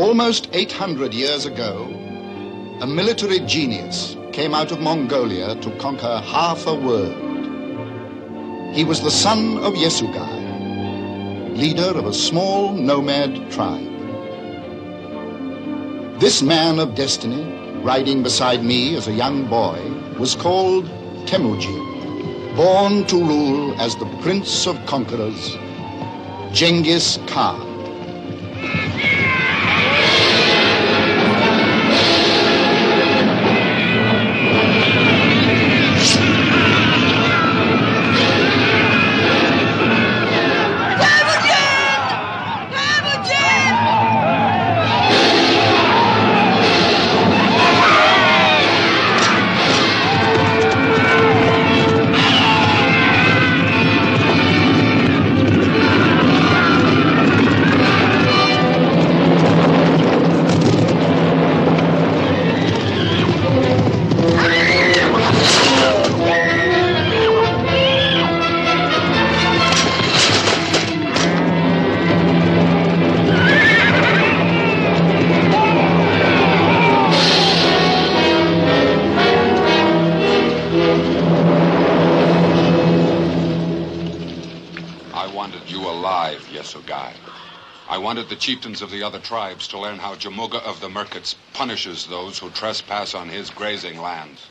Almost 800 years ago, a military genius came out of Mongolia to conquer half a world. He was the son of Yesugai, leader of a small nomad tribe. This man of destiny, riding beside me as a young boy, was called Temujin, born to rule as the prince of conquerors, Genghis Khan. I wanted the chieftains of the other tribes to learn how Jamuga of the Merkits punishes those who trespass on his grazing lands.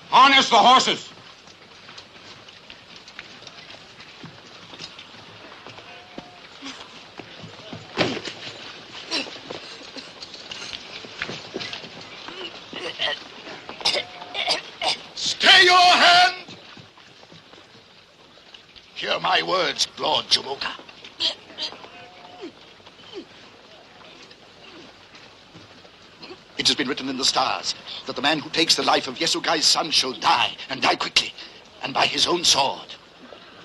Harness the horses! Stay your hand! Hear my words, Lord Jamuga. It has been written in the stars that the man who takes the life of Yesugai's son shall die, and die quickly, and by his own sword.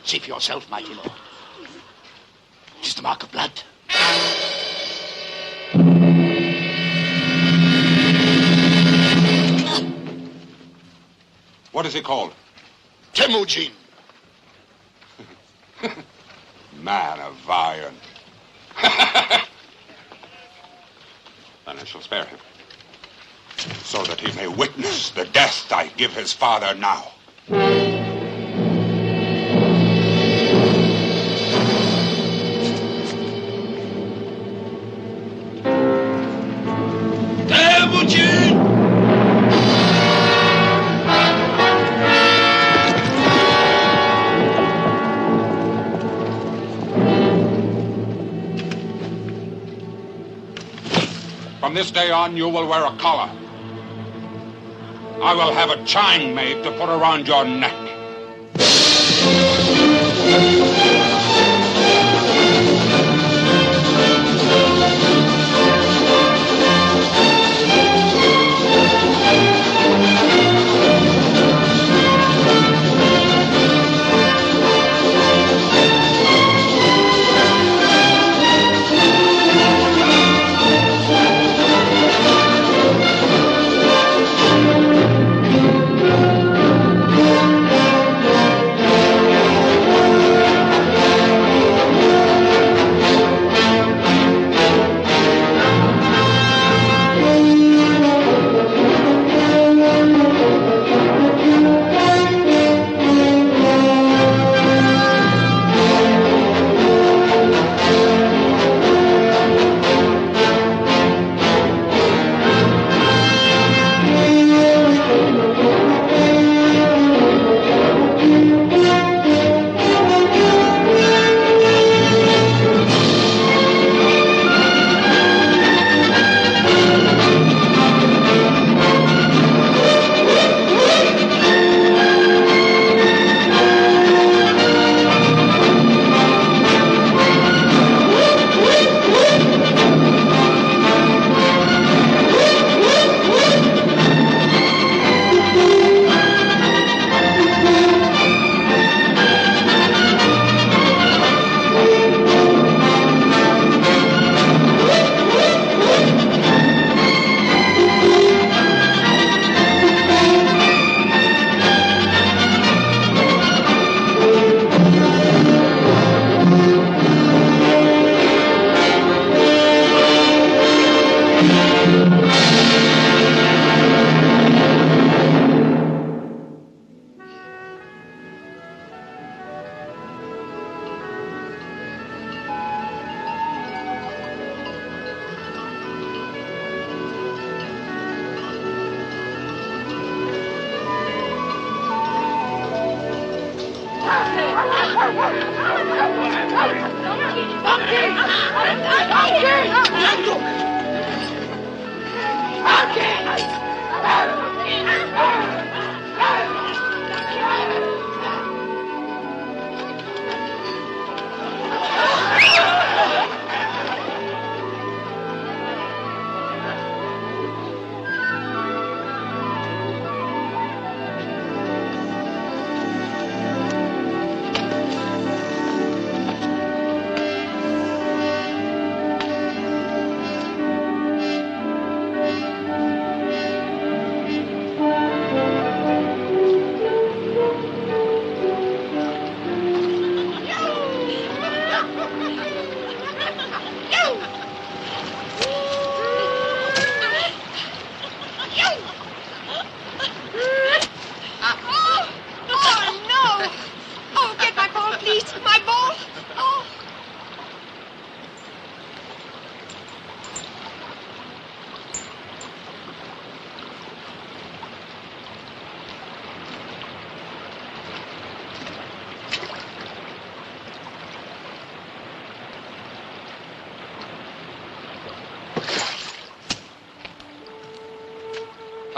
See for yourself, mighty lord. It is the mark of blood. What is he called? Temujin. Man of iron. Then I shall spare him, so that he may witness the death I give his father now. Temujin! From this day on, you will wear a collar. I will have a chain made to put around your neck.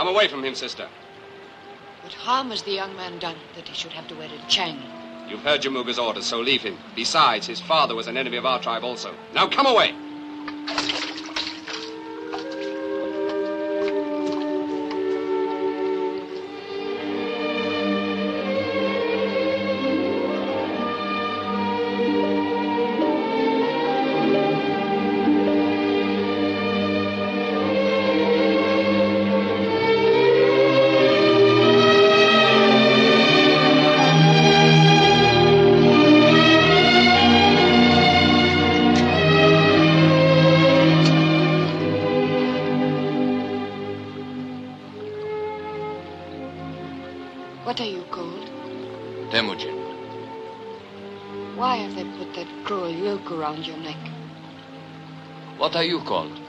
Come away from him, sister. What harm has the young man done that he should have to wear a chain? You've heard Jamuga's orders, so leave him. Besides, his father was an enemy of our tribe also. Now come away! What are you called? Temujin. Why have they put that cruel yoke around your neck? What are you called?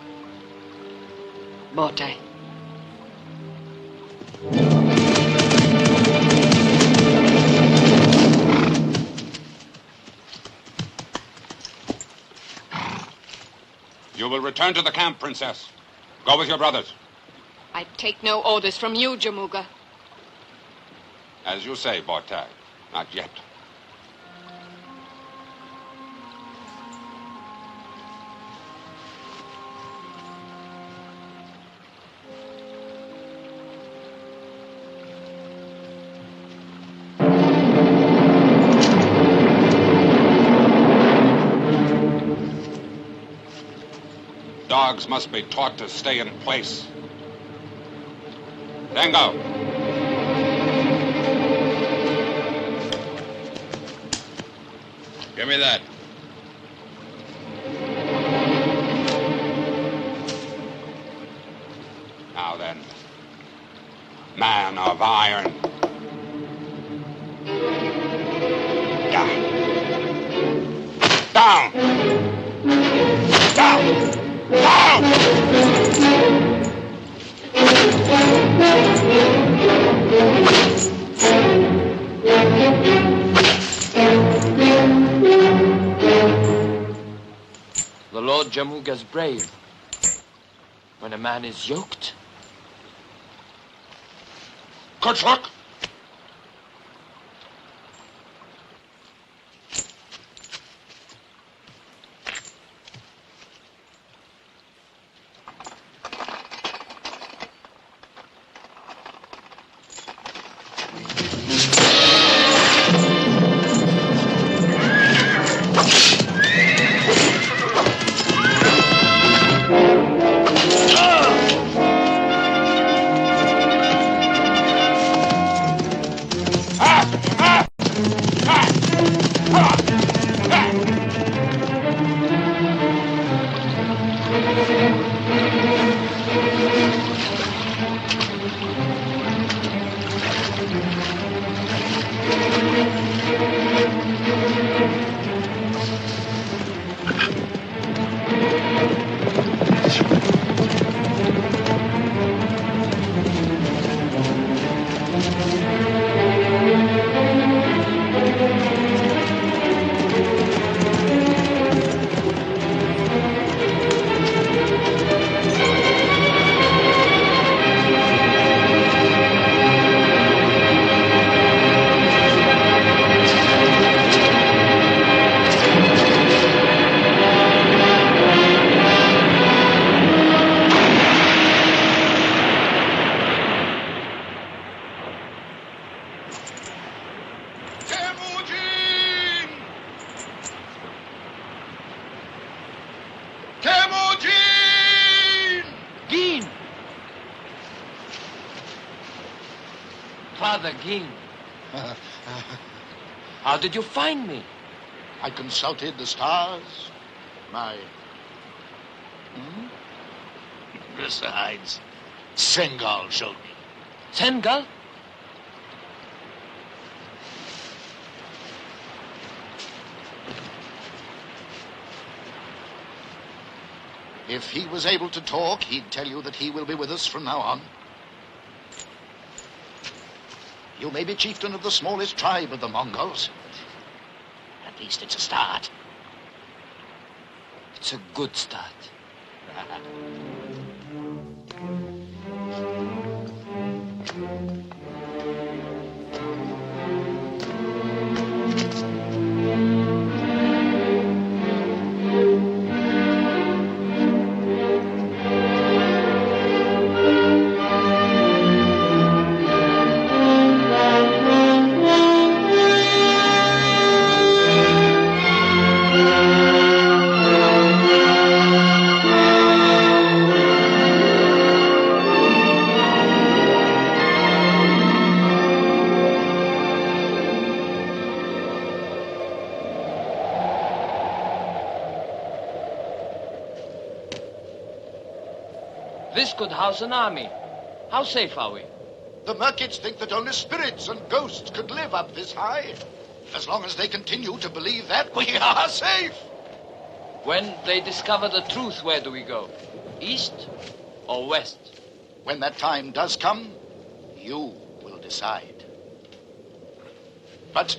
Botai. You will return to the camp, Princess. Go with your brothers. I take no orders from you, Jamuga. As you say, Botai. Not yet. Dogs must be taught to stay in place. Dango. Give me that. Now then, man of iron. Down. Down. Down. Down. The Lord Jamuga's brave. When a man is yoked. Good luck. Father King. How did you find me? I consulted the stars. My... Besides, Sengal showed me. Sengal? If he was able to talk, he'd tell you that he will be with us from now on. You may be chieftain of the smallest tribe of the Mongols. At least it's a start. It's a good start. This could house an army. How safe are we? The merchants think that only spirits and ghosts could live up this high. As long as they continue to believe that, we are safe. When they discover the truth, where do we go? East or west? When that time does come, you will decide. But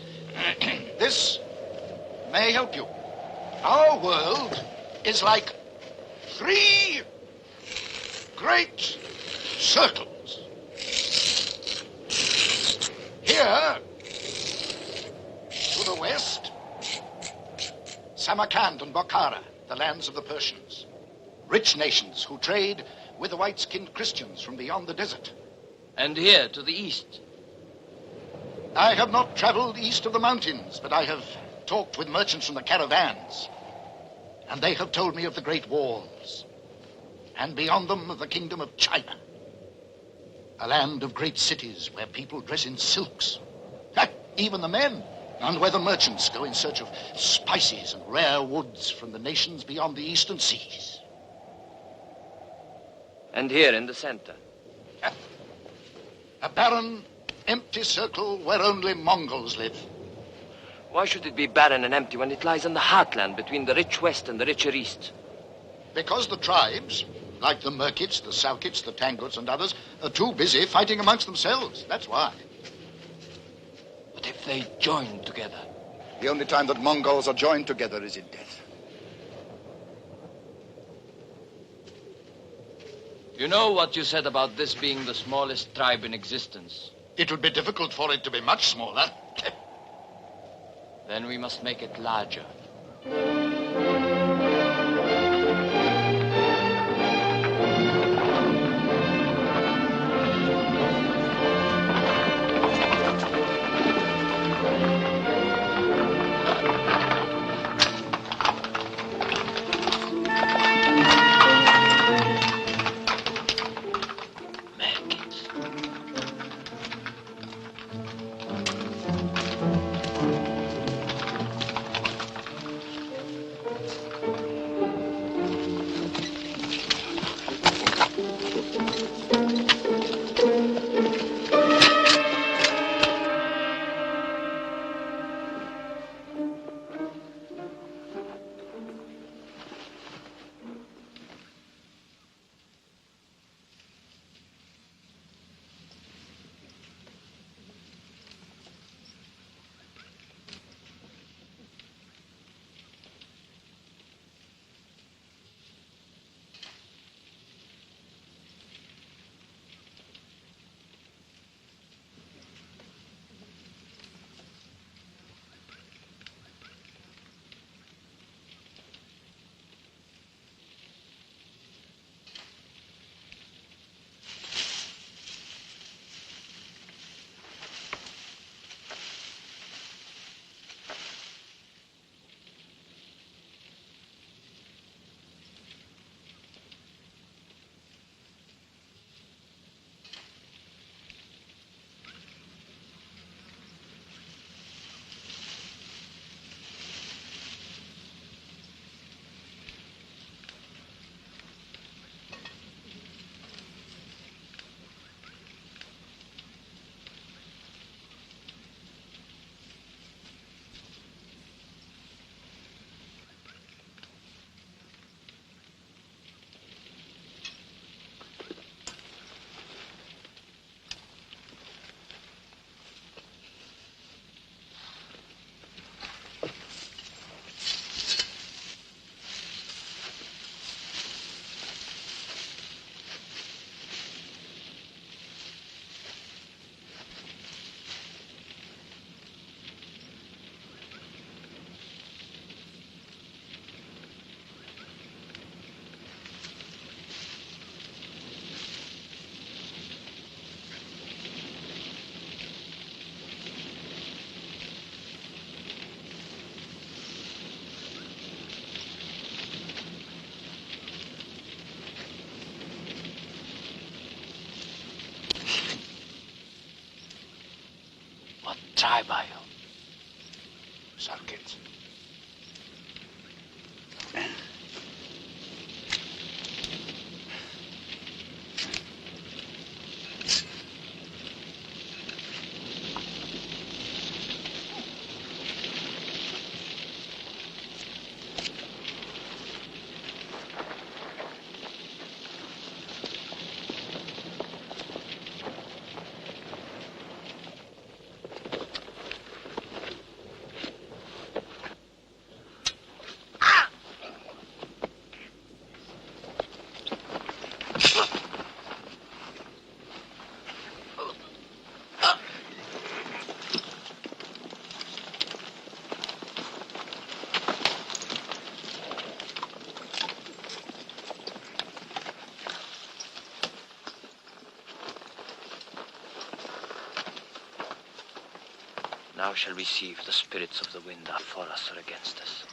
this may help you. Our world is like 3 great circles. Here, to the west, Samarkand and Bokhara, the lands of the Persians. Rich nations who trade with the white-skinned Christians from beyond the desert. And here, to the east? I have not traveled east of the mountains, but I have talked with merchants from the caravans. And they have told me of the Great Walls. And beyond them of the kingdom of China. A land of great cities where people dress in silks. Even the men. And where the merchants go in search of spices and rare woods from the nations beyond the eastern seas. And here in the center? A barren, empty circle where only Mongols live. Why should it be barren and empty when it lies in the heartland between the rich west and the richer east? Because the tribes, like the Merkits, the Salkits, the Tanguts, and others, are too busy fighting amongst themselves. That's why. But if they join together? The only time that Mongols are joined together is in death. You know what you said about this being the smallest tribe in existence? It would be difficult for it to be much smaller. Then we must make it larger. but tribal. Salkits. Now shall we see if the spirits of the wind are for us or against us.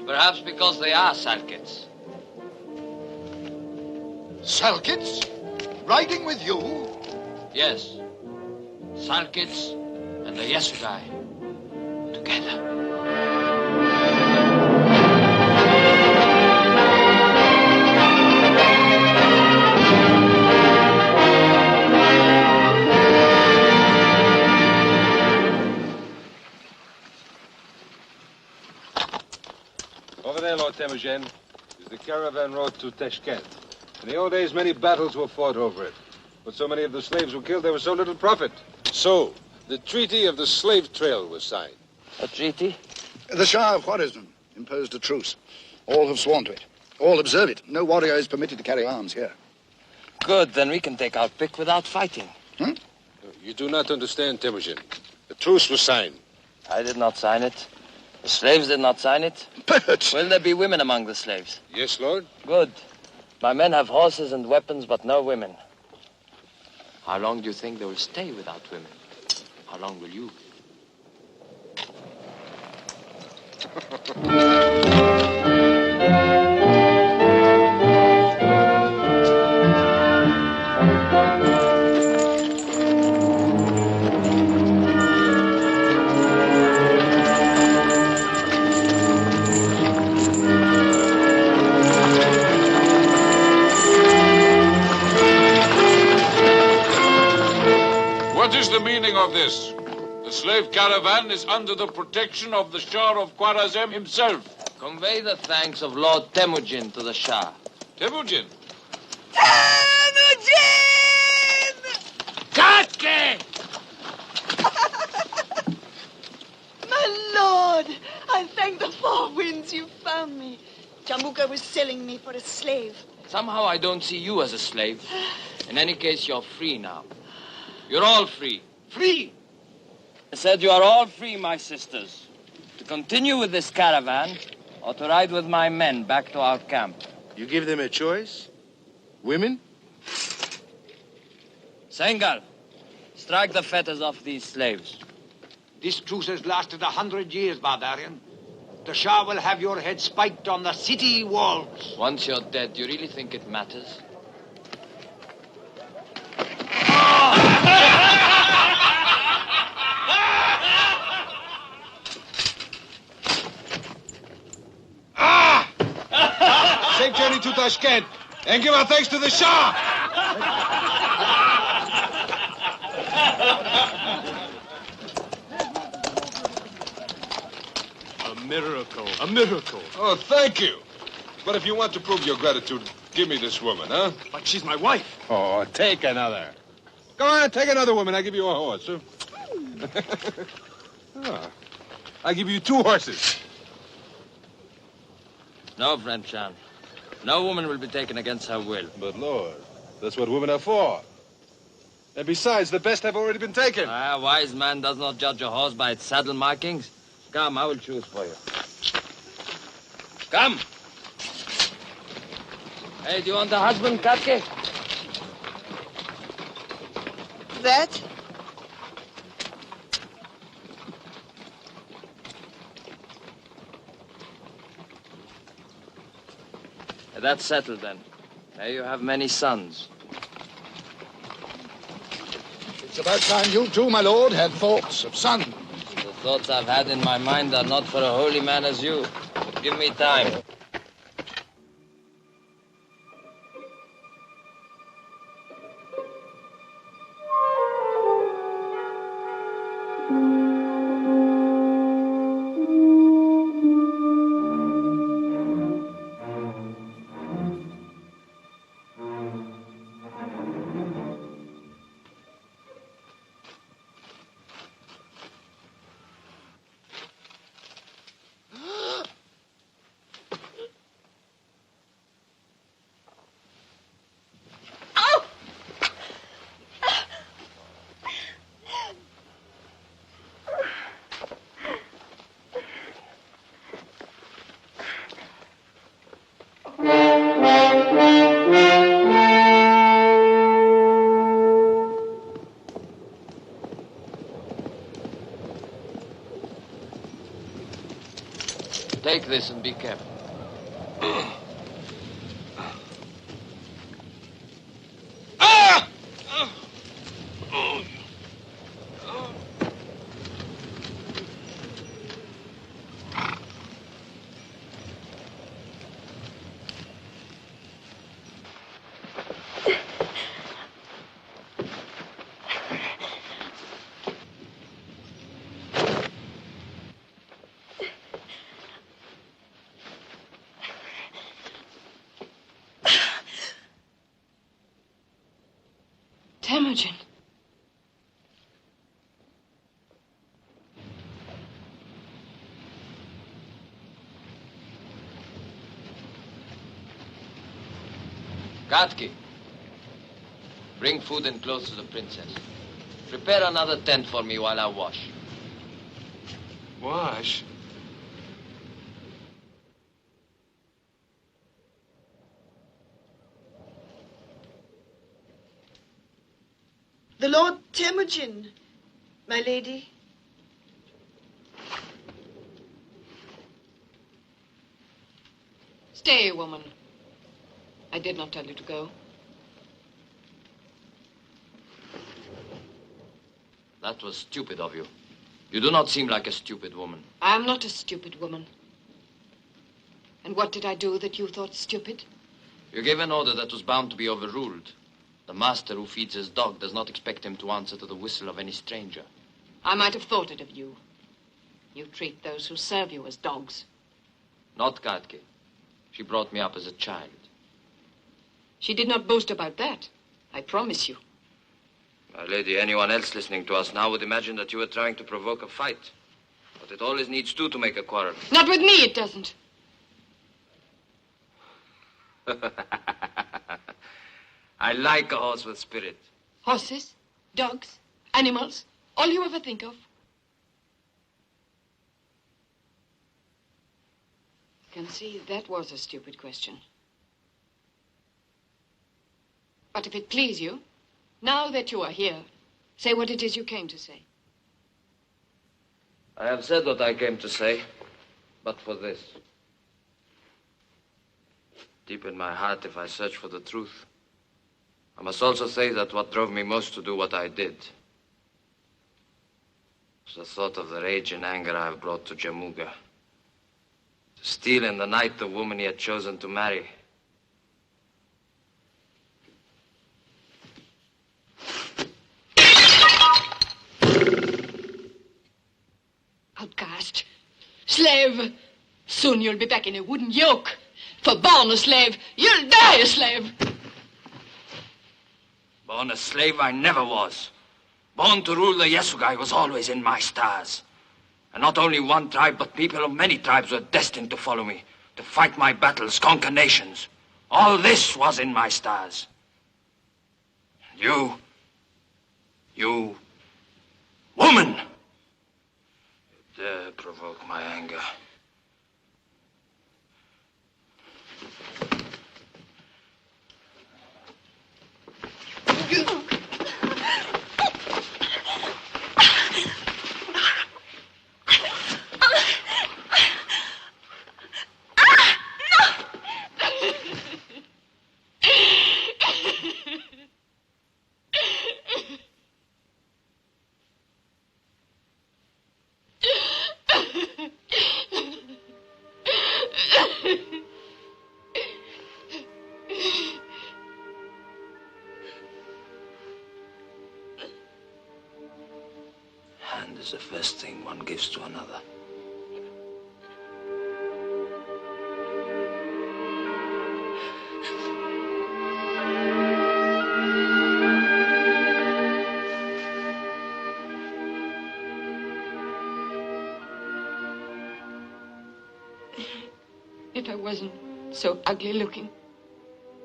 Perhaps because they are Salkits. Salkits? Riding with you? Yes. Salkits and the Yesugai together. Over there, Lord Temujin, is the caravan road to Tashkent. In the old days, many battles were fought over it. But so many of the slaves were killed, there was so little profit. So, the Treaty of the Slave Trail was signed. A treaty? The Shah of Khwarizm imposed a truce. All have sworn to it. All observe it. No warrior is permitted to carry arms here. Good, then we can take our pick without fighting. You do not understand, Temujin. The truce was signed. I did not sign it. The slaves did not sign it. But... Will there be women among the slaves? Yes, Lord. Good. My men have horses and weapons, but no women. How long do you think they will stay without women? How long will you? What is the meaning of this? The slave caravan is under the protection of the Shah of Khwarizm himself. Convey the thanks of Lord Temujin to the Shah. Temujin? Temujin! Katke! My lord, I thank the four winds you found me. Jambuka was selling me for a slave. Somehow I don't see you as a slave. In any case, you're free now. You're all free. Free! I said you are all free, my sisters, to continue with this caravan or to ride with my men back to our camp. You give them a choice? Women? Sengal, strike the fetters off these slaves. This truce has lasted 100 years, barbarian. The Shah will have your head spiked on the city walls. Once you're dead, do you really think it matters? Safe journey to Tashkent, and give our thanks to the Shah! miracle. A miracle. Oh, thank you. But if you want to prove your gratitude, give me this woman, huh? But she's my wife. Oh, take another. Go on, take another woman. I'll give you a horse. Huh? I'll give you 2 horses. No, friend Chan. No woman will be taken against her will. But, Lord, that's what women are for. And besides, the best have already been taken. A wise man does not judge a horse by its saddle markings. Come, I will choose for you. Come. Hey, do you want a husband, Katke? That? That's settled, then. May you have many sons. It's about time you too, my lord, had thoughts of sons. The thoughts I've had in my mind are not for a holy man as you. But give me time. Take this and be careful. Temujin. Katki, bring food and clothes to the princess. Prepare another tent for me while I wash. Wash? The Lord Temujin, my lady. Stay, woman. I did not tell you to go. That was stupid of you. You do not seem like a stupid woman. I am not a stupid woman. And what did I do that you thought stupid? You gave an order that was bound to be overruled. The master who feeds his dog does not expect him to answer to the whistle of any stranger. I might have thought it of you. You treat those who serve you as dogs. Not Katke. She brought me up as a child. She did not boast about that, I promise you. My lady, anyone else listening to us now would imagine that you were trying to provoke a fight. But it always needs two to make a quarrel. Not with me, it doesn't. I like a horse with spirit. Horses, dogs, animals, all you ever think of. I can see that was a stupid question. But if it please you, now that you are here, say what it is you came to say. I have said what I came to say, but for this. Deep in my heart, if I search for the truth, I must also say that what drove me most to do what I did was the thought of the rage and anger I have brought to Jamuga. To steal in the night the woman he had chosen to marry. Outcast, Slave, soon you'll be back in a wooden yoke. For born a slave, you'll die a slave. Born a slave I never was. Born to rule the Yasugai was always in my stars. And not only one tribe, but people of many tribes were destined to follow me, to fight my battles, conquer nations. All this was in my stars. You, woman, you dare provoke my anger. Is the first thing one gives to another. If I wasn't so ugly looking,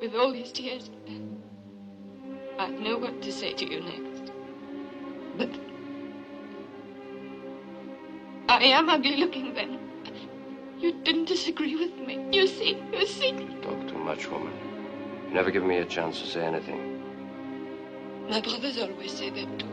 with all these tears, I'd know what to say to you next. But I am ugly looking then. You didn't disagree with me. You see. Talk too much, woman. You never give me a chance to say anything. My brothers always say that too.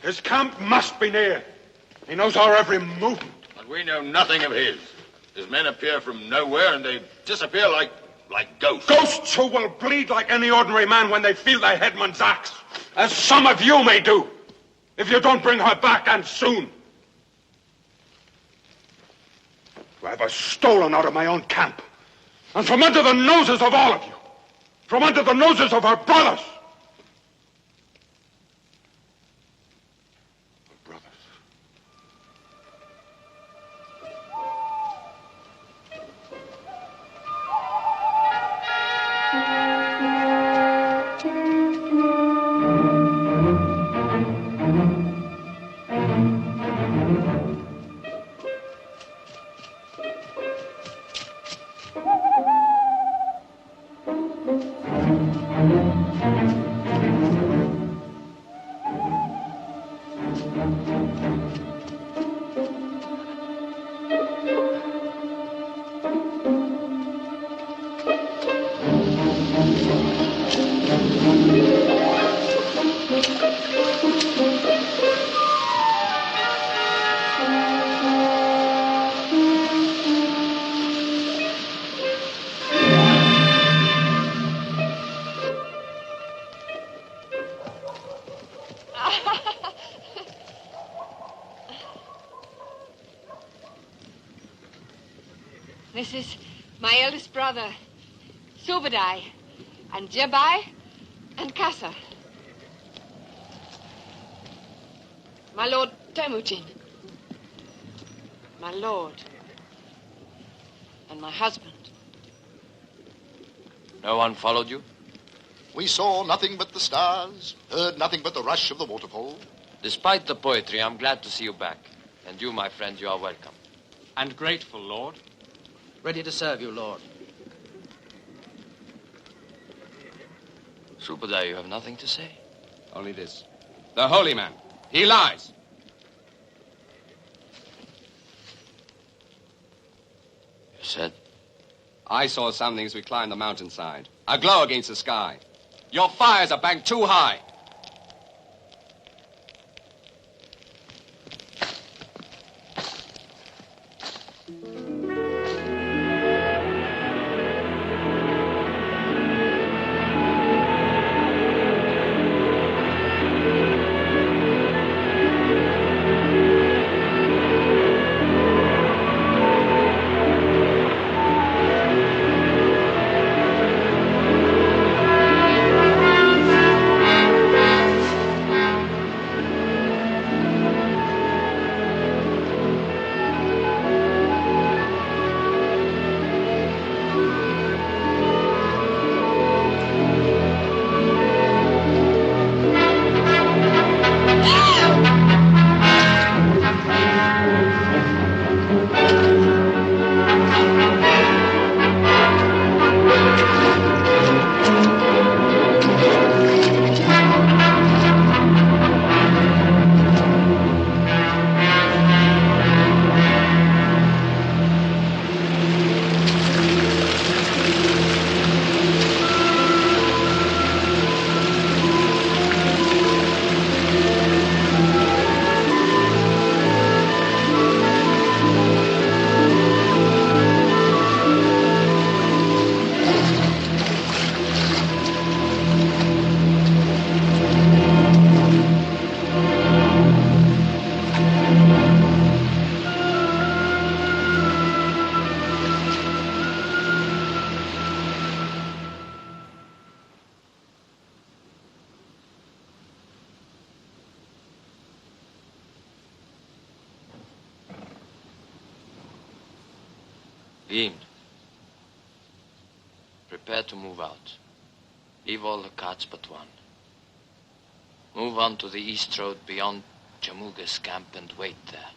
His camp must be near. He knows our every movement. But we know nothing of his. His men appear from nowhere and they disappear like ghosts. Ghosts who will bleed like any ordinary man when they feel their headman's axe. As some of you may do, if you don't bring her back, and soon. To have her stolen out of my own camp. And from under the noses of all of you. From under the noses of her brothers. This is my eldest brother, Subadai, and Jabai, and Kasa. My lord Temujin, my lord, and my husband. No one followed you? We saw nothing but the stars, heard nothing but the rush of the waterfall. Despite the poetry, I'm glad to see you back. And you, my friend, you are welcome. And grateful, Lord. Ready to serve you, Lord. Subadar, you have nothing to say? Only this. The holy man. He lies. You said? I saw something as we climbed the mountainside. A glow against the sky. Your fires are banked too high. Lefin, prepare to move out. Leave all the carts but one. Move on to the east road beyond Jamuga's camp and wait there.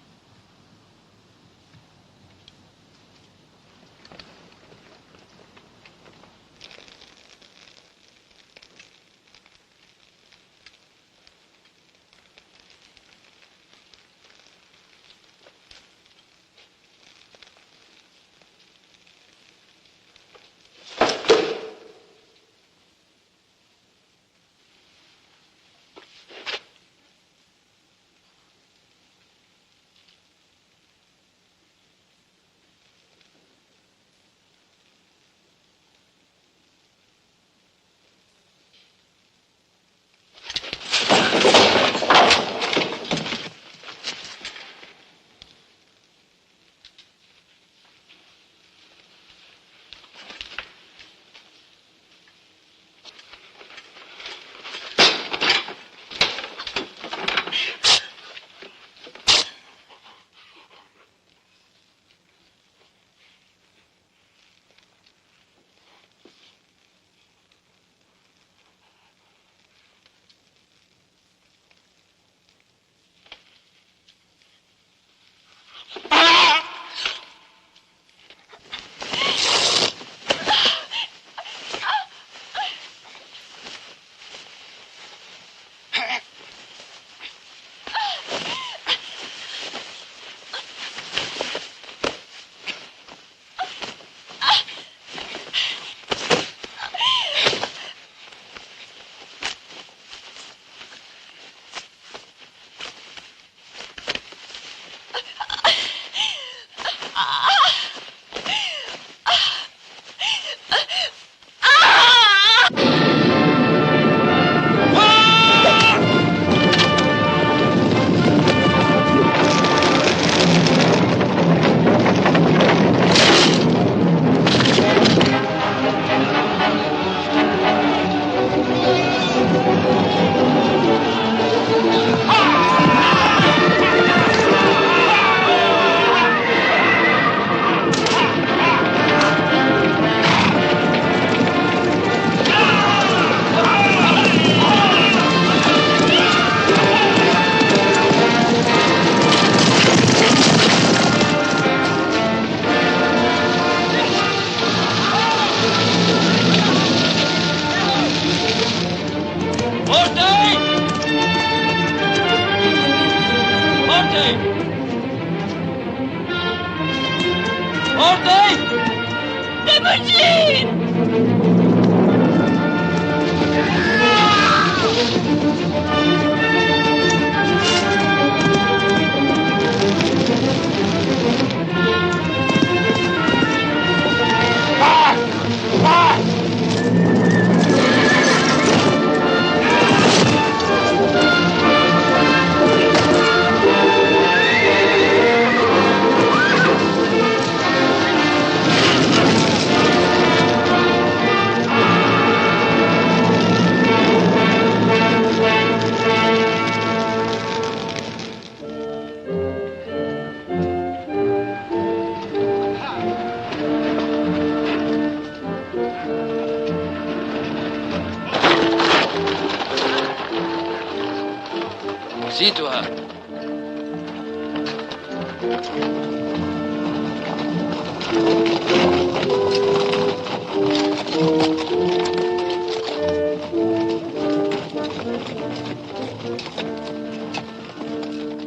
See to her.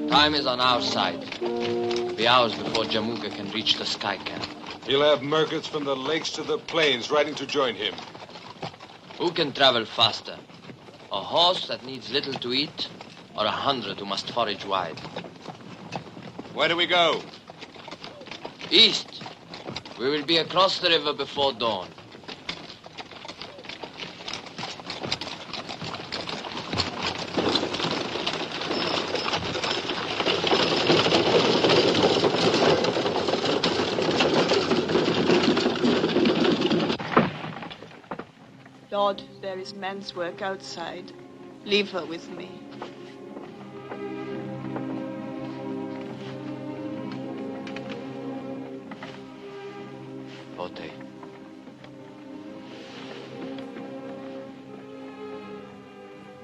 Time is on our side. It'll be hours before Jamuga can reach the sky camp. He'll have merchants from the lakes to the plains riding to join him. Who can travel faster? A horse that needs little to eat, or 100 who must forage wide? Where do we go? East. We will be across the river before dawn. Lord, there is man's work outside. Leave her with me. Bote.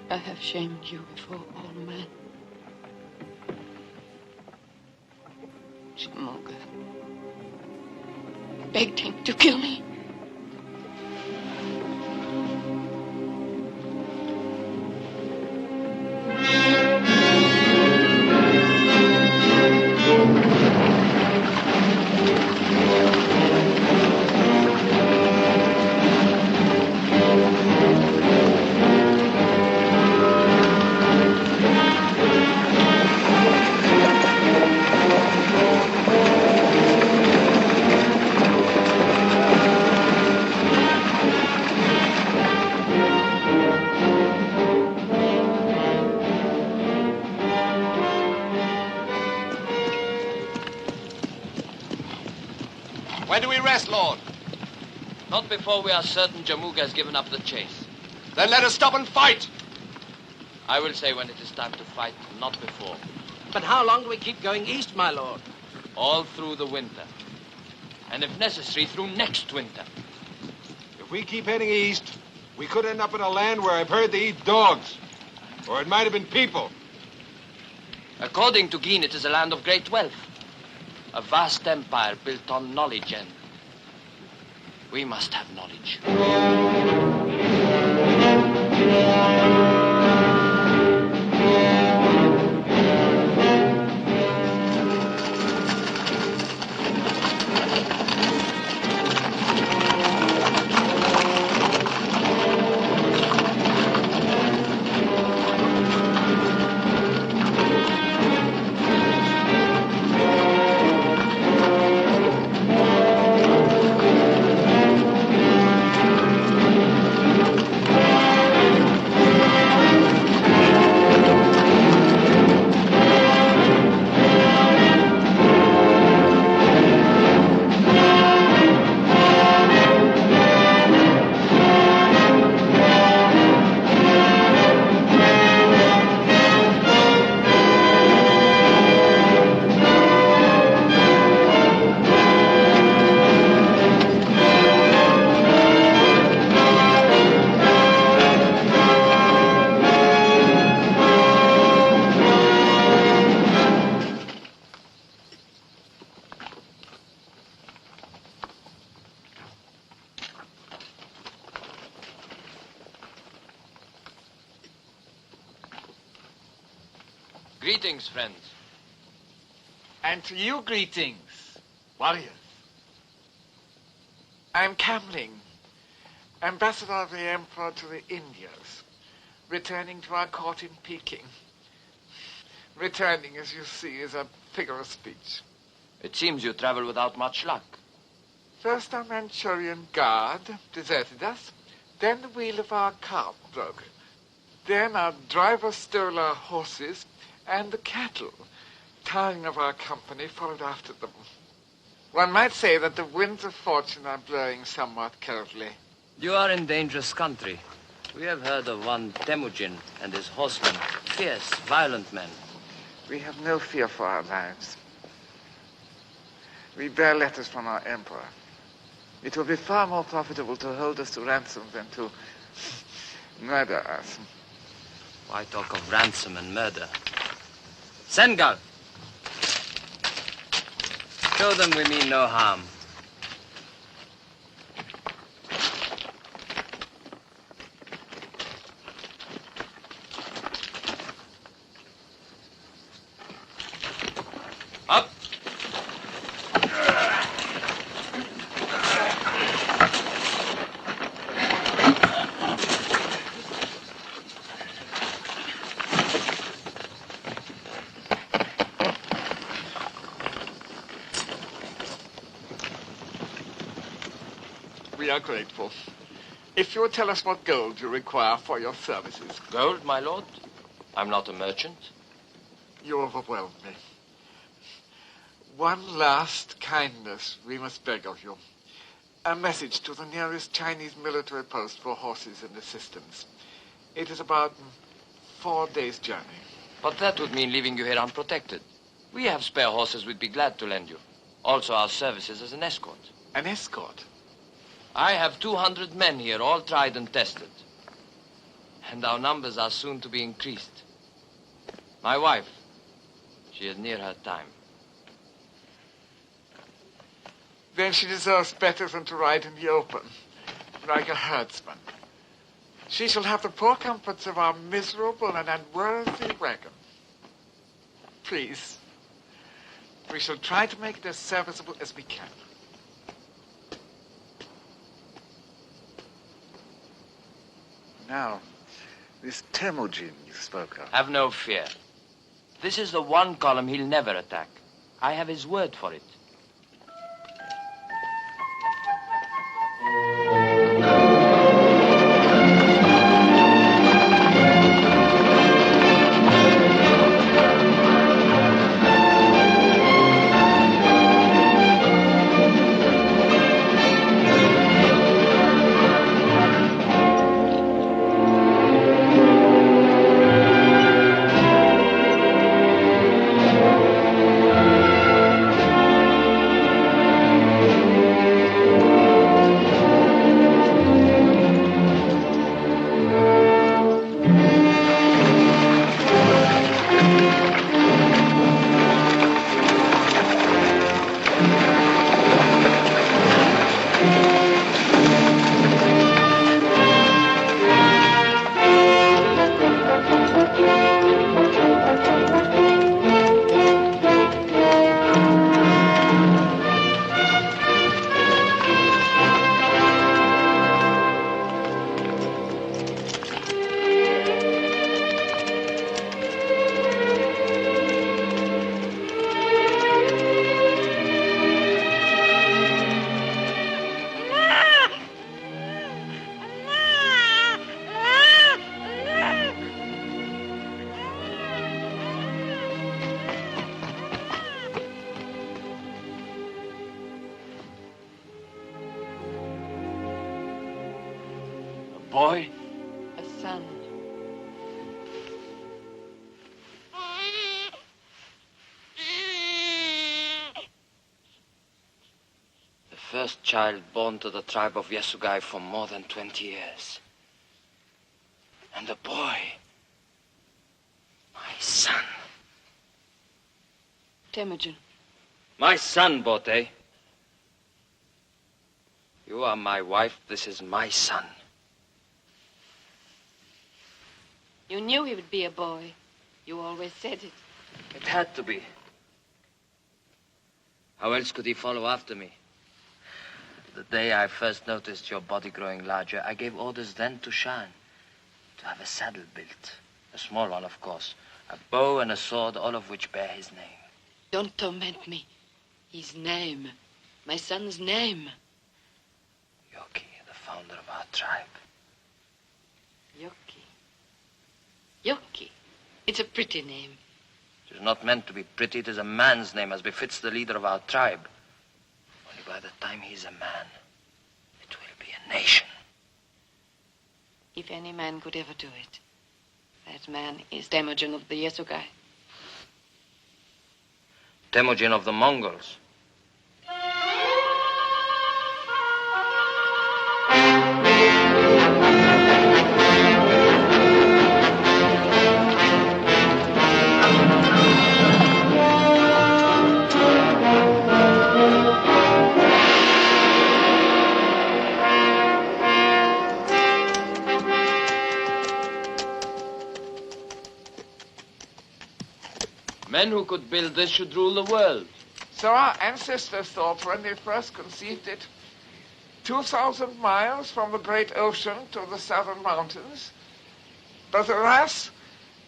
I have shamed you before all men. Jamuga begged him to kill me. When do we rest, Lord? Not before we are certain Jamuga has given up the chase. Then let us stop and fight. I will say when it is time to fight, not before. But how long do we keep going east, my lord? All through the winter. And if necessary, through next winter. If we keep heading east, we could end up in a land where I've heard they eat dogs. Or it might have been people. According to Geen, it is a land of great wealth. A vast empire built on knowledge, and we must have knowledge. Greetings, friends. And to you greetings, warriors. I'm Camling, ambassador of the Emperor to the Indias, returning to our court in Peking. Returning, as you see, is a figure of speech. It seems you travel without much luck. First our Manchurian guard deserted us, then the wheel of our cart broke. Then our driver stole our horses, and the cattle, tiring of our company, followed after them. One might say that the winds of fortune are blowing somewhat coldly. You are in dangerous country. We have heard of one Temujin and his horsemen, fierce, violent men. We have no fear for our lives. We bear letters from our emperor. It will be far more profitable to hold us to ransom than to murder us. Why talk of ransom and murder? Sengal. Show them we mean no harm. Up. We are grateful. If you would tell us what gold you require for your services. Gold, my lord? I'm not a merchant. You overwhelm me. One last kindness we must beg of you. A message to the nearest Chinese military post for horses and assistance. It is about 4 days' journey. But that would mean leaving you here unprotected. We have spare horses we'd be glad to lend you. Also our services as an escort. An escort? I have 200 men here, all tried and tested. And our numbers are soon to be increased. My wife, she is near her time. Then she deserves better than to ride in the open, like a herdsman. She shall have the poor comforts of our miserable and unworthy wagon. Please, we shall try to make it as serviceable as we can. Now, this Temujin you spoke of. Have no fear. This is the one column he'll never attack. I have his word for it. Boy? A son. The first child born to the tribe of Yasugai for more than 20 years. And a boy. My son. Temujin. My son, Bote. You are my wife. This is my son. You knew he would be a boy. You always said it. It had to be. How else could he follow after me? The day I first noticed your body growing larger, I gave orders then to Shan to have a saddle built. A small one, of course. A bow and a sword, all of which bear his name. Don't torment me. His name. My son's name. Yoki, the founder of our tribe. Yoki. Yoki. It's a pretty name. It is not meant to be pretty. It is a man's name, as befits the leader of our tribe. Only by the time he's a man, it will be a nation. If any man could ever do it, that man is Temujin of the Yasugai. Temujin of the Mongols. Men who could build this should rule the world. So our ancestors thought when they first conceived it. 2,000 miles from the great ocean to the southern mountains. But alas,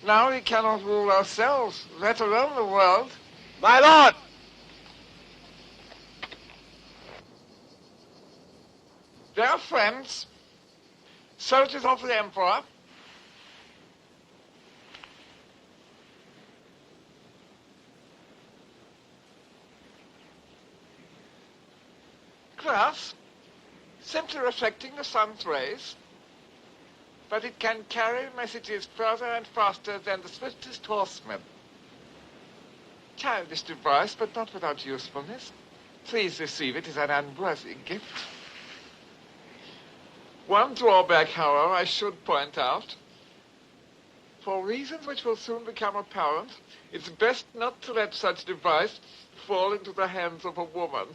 now we cannot rule ourselves, let alone the world. My lord! Dear friends, soldiers of the Emperor, glass, simply reflecting the sun's rays, but it can carry messages further and faster than the swiftest horseman. Childish device, but not without usefulness. Please receive it as an unworthy gift. One drawback, however, I should point out. For reasons which will soon become apparent, it's best not to let such device fall into the hands of a woman.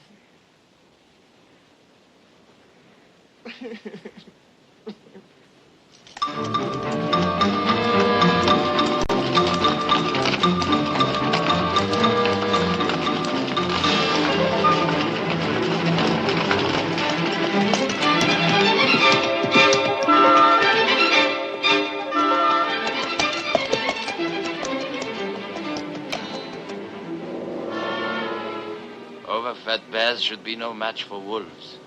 Overfed bears should be no match for wolves.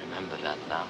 Remember that now.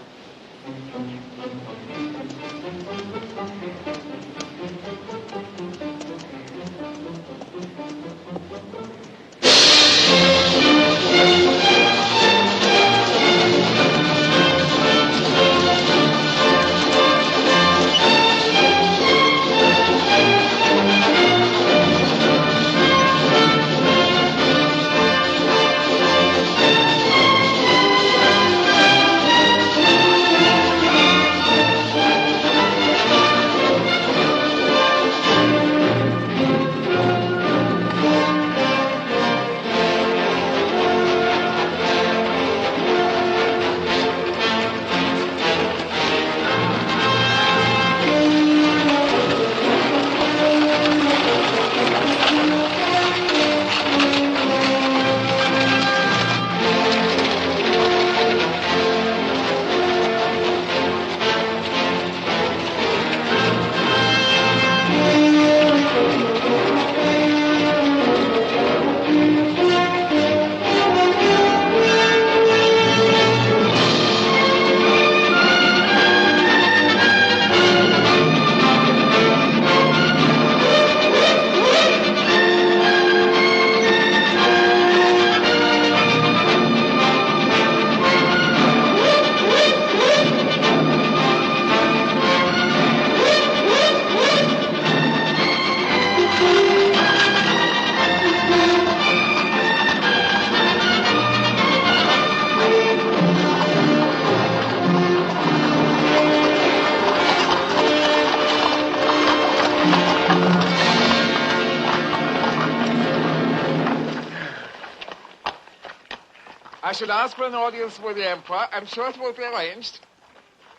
I should ask for an audience with the Emperor. I'm sure it will be arranged.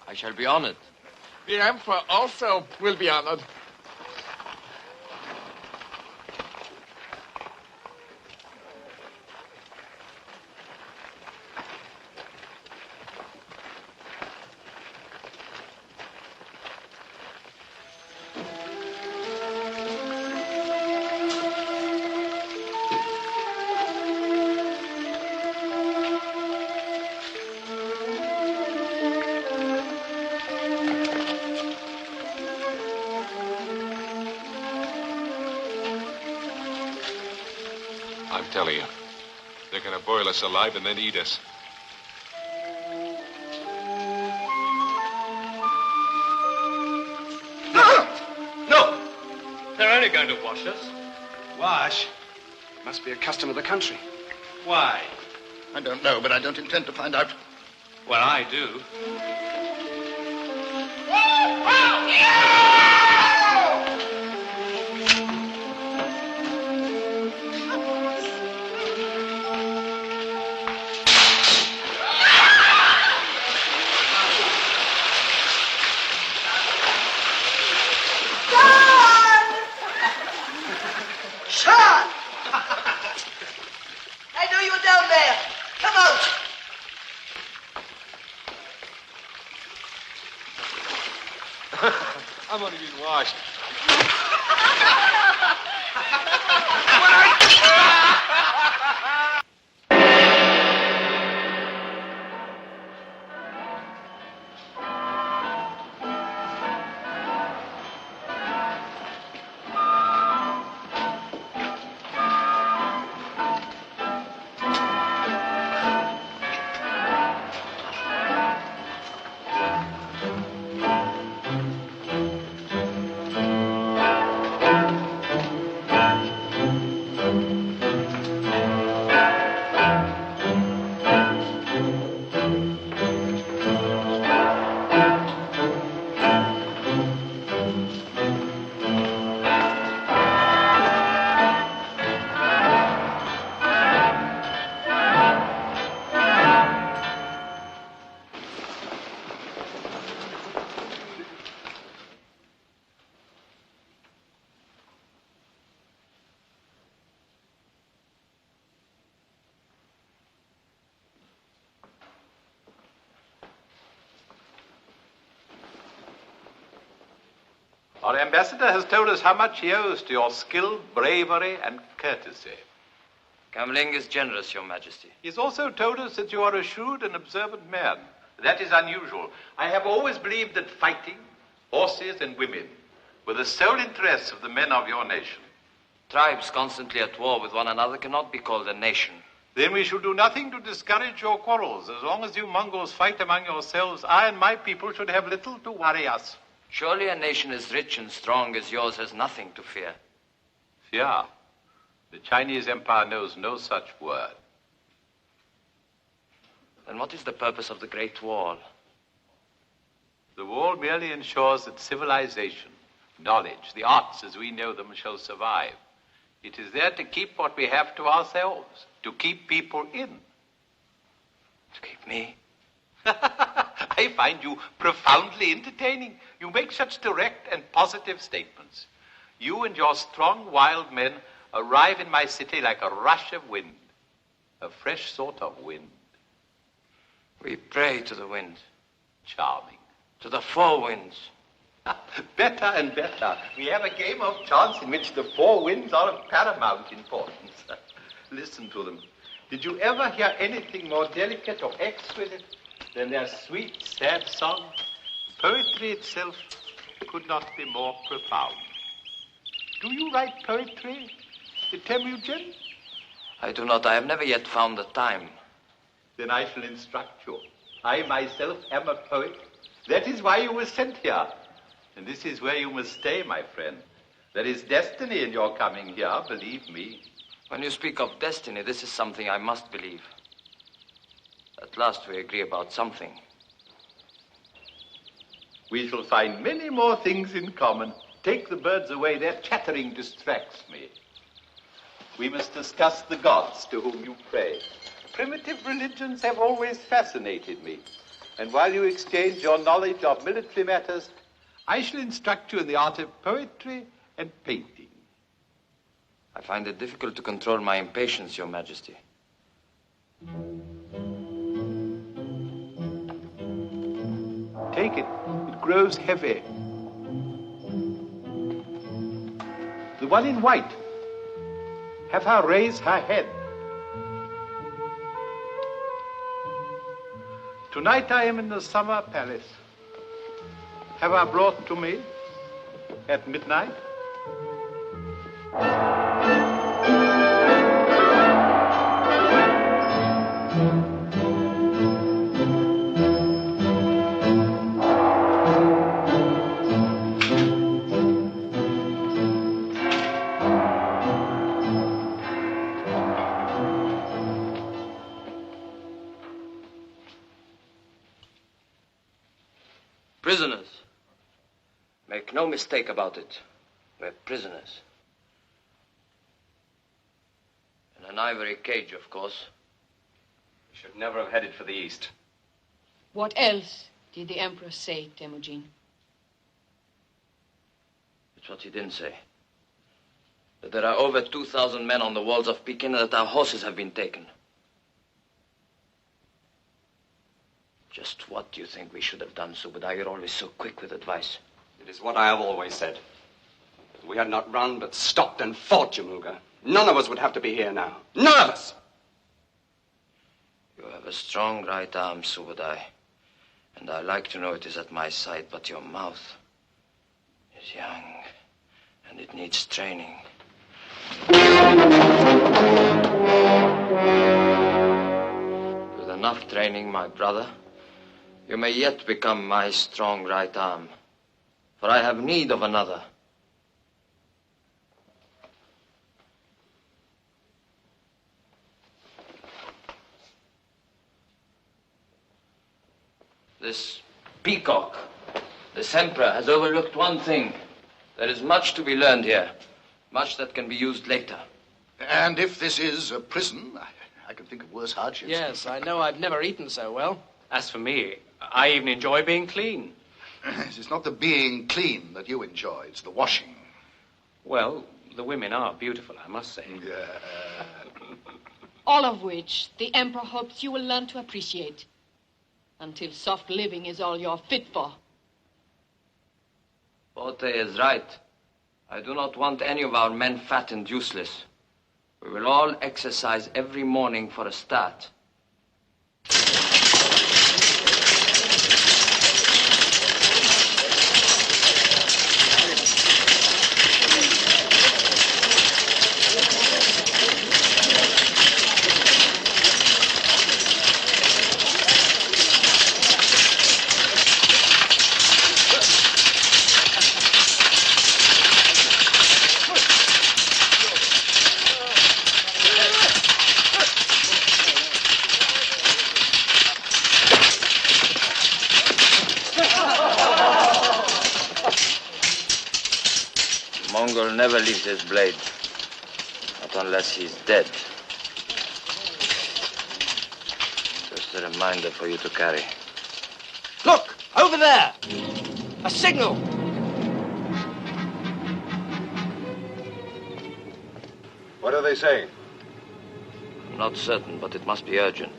I shall be honored. The Emperor also will be honored. I'm telling you, they're going to boil us alive and then eat us. No! They're only going to wash us. Wash? Must be a custom of the country. Why? I don't know, but I don't intend to find out. Well, I do. Shut I'm only being washed. Our ambassador has told us how much he owes to your skill, bravery, and courtesy. Kamling is generous, Your Majesty. He's also told us that you are a shrewd and observant man. That is unusual. I have always believed that fighting, horses, and women were the sole interests of the men of your nation. Tribes constantly at war with one another cannot be called a nation. Then we should do nothing to discourage your quarrels. As long as you Mongols fight among yourselves, I and my people should have little to worry us. Surely a nation as rich and strong as yours has nothing to fear. Fear? The Chinese Empire knows no such word. Then what is the purpose of the Great Wall? The wall merely ensures that civilization, knowledge, the arts as we know them shall survive. It is there to keep what we have to ourselves, to keep people in. To keep me? I find you profoundly entertaining. You make such direct and positive statements. You and your strong, wild men arrive in my city like a rush of wind, a fresh sort of wind. We pray to the wind. Charming. To the four winds. Better and better. We have a game of chance in which the four winds are of paramount importance. Listen to them. Did you ever hear anything more delicate or exquisite than their sweet, sad song? Poetry itself could not be more profound. Do you write poetry, Temujin? I do not. I have never yet found the time. Then I shall instruct you. I myself am a poet. That is why you were sent here. And this is where you must stay, my friend. There is destiny in your coming here, believe me. When you speak of destiny, this is something I must believe. At last we agree about something. We shall find many more things in common. Take the birds away. Their chattering distracts me. We must discuss the gods to whom you pray. Primitive religions have always fascinated me. And while you exchange your knowledge of military matters, I shall instruct you in the art of poetry and painting. I find it difficult to control my impatience, Your Majesty. Take it. It grows heavy. The one in white. Have her raise her head. Tonight I am in the summer palace. Have her brought to me at midnight. Prisoners. Make no mistake about it. We're prisoners. In an ivory cage, of course. We should never have headed for the east. What else did the Emperor say, Temujin? It's what he didn't say. That there are over 2,000 men on the walls of Peking and that our horses have been taken. Just what do you think we should have done, Subadar? You're always so quick with advice. It is what I have always said. If we had not run but stopped and fought Jamuga, none of us would have to be here now. None of us! You have a strong right arm, Subadai. And I like to know it is at my side, but your mouth is young, and it needs training. With enough training, my brother, you may yet become my strong right arm, for I have need of another. This peacock, this emperor, has overlooked one thing. There is much to be learned here, much that can be used later. And if this is a prison, I can think of worse hardships. Yes, I know I've never eaten so well. As for me, I even enjoy being clean. It's not the being clean that you enjoy, it's the washing. Well, the women are beautiful, I must say. Yeah. All of which the Emperor hopes you will learn to appreciate. Until soft living is all you're fit for. Forte is right. I do not want any of our men fat and useless. We will all exercise every morning for a start. Mongol never leaves his blade. Not unless he's dead. Just a reminder for you to carry. Look! Over there! A signal! What are they saying? I'm not certain, but it must be urgent.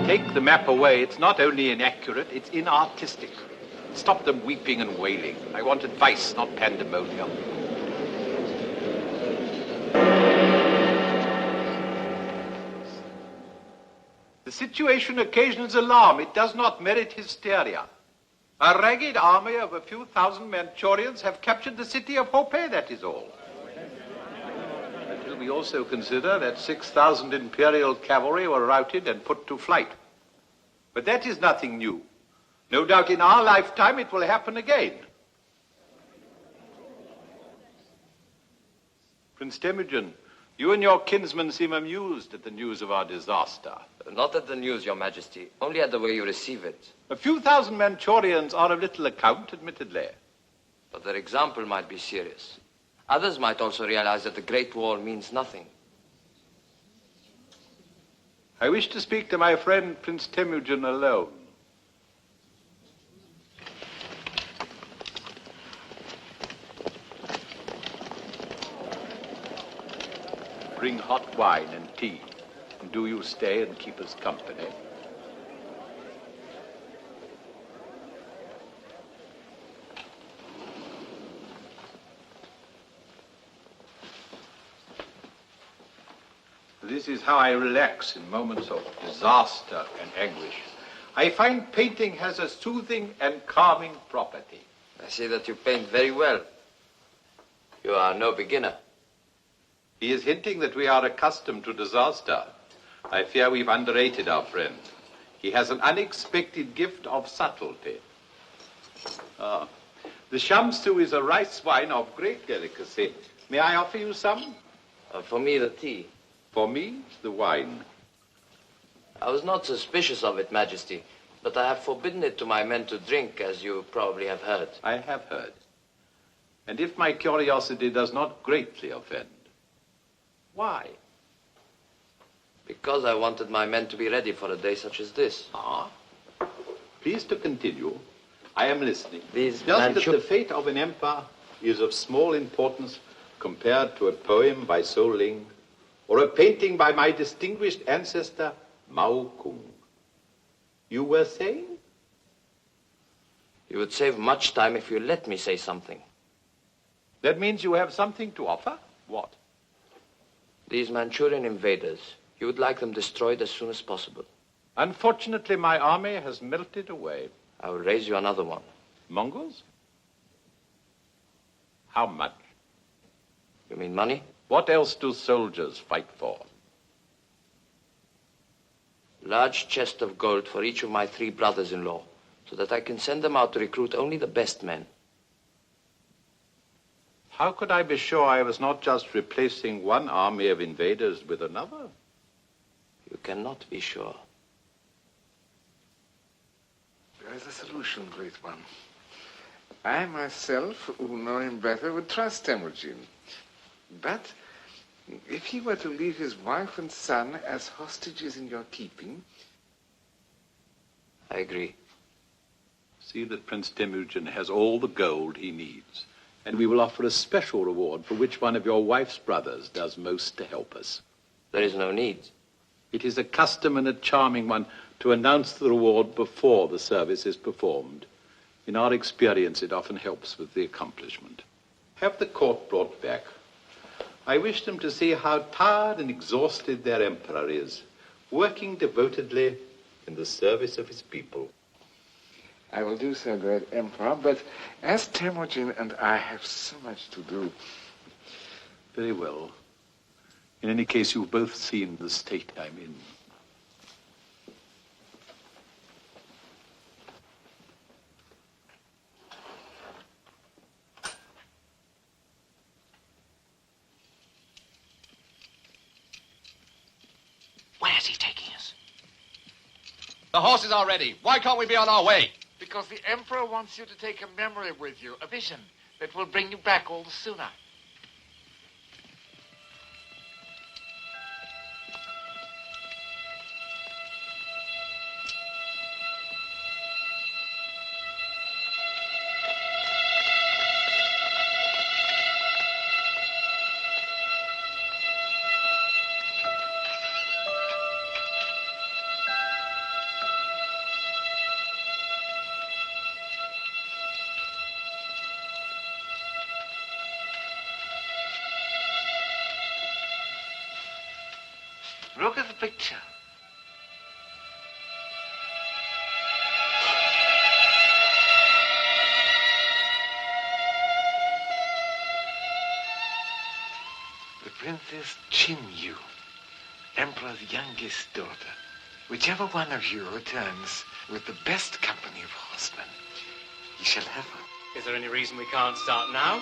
Take the map away. It's not only inaccurate, it's inartistic. Stop them weeping and wailing. I want advice, not pandemonium. The situation occasions alarm. It does not merit hysteria. A ragged army of a few thousand Manchurians have captured the city of Hope, that is all. Until we also consider that 6,000 Imperial cavalry were routed and put to flight. But that is nothing new. No doubt in our lifetime it will happen again. Prince Temujin, you and your kinsman seem amused at the news of our disaster. Not at the news, Your Majesty, only at the way you receive it. A few thousand Manchurians are of little account, admittedly. But their example might be serious. Others might also realize that the Great War means nothing. I wish to speak to my friend Prince Temujin alone. Bring hot wine and tea. And do you stay and keep us company? This is how I relax in moments of disaster and anguish. I find painting has a soothing and calming property. I see that you paint very well. You are no beginner. He is hinting that we are accustomed to disaster. I fear we've underrated our friend. He has an unexpected gift of subtlety. The shamsu is a rice wine of great delicacy. May I offer you some? For me, the tea. For me, the wine. I was not suspicious of it, Majesty, but I have forbidden it to my men to drink, as you probably have heard. I have heard. And if my curiosity does not greatly offend, why? Because I wanted my men to be ready for a day such as this. Please to continue. I am listening. Just that the fate of an empire is of small importance compared to a poem by So Ling or a painting by my distinguished ancestor, Mao Kung. You were saying? You would save much time if you let me say something. That means you have something to offer? What? These Manchurian invaders, you would like them destroyed as soon as possible. Unfortunately, my army has melted away. I will raise you another one. Mongols? How much? You mean money? What else do soldiers fight for? Large chest of gold for each of my 3 brothers-in-law, so that I can send them out to recruit only the best men. How could I be sure I was not just replacing one army of invaders with another? You cannot be sure. There is a solution, Great One. I myself, who know him better, would trust Temujin. But if he were to leave his wife and son as hostages in your keeping... I agree. See that Prince Temujin has all the gold he needs, and we will offer a special reward for which one of your wife's brothers does most to help us. There is no need. It is a custom and a charming one to announce the reward before the service is performed. In our experience, it often helps with the accomplishment. Have the court brought back. I wish them to see how tired and exhausted their emperor is, working devotedly in the service of his people. I will do so, Great Emperor, but as Temujin and I have so much to do... Very well. In any case, you've both seen the state I'm in. Where's he taking us? The horses are ready. Why can't we be on our way? Because the Emperor wants you to take a memory with you, a vision that will bring you back all the sooner. Look at the picture. The Princess Chinyu, Emperor's youngest daughter. Whichever one of you returns with the best company of horsemen, he shall have her. Is there any reason we can't start now?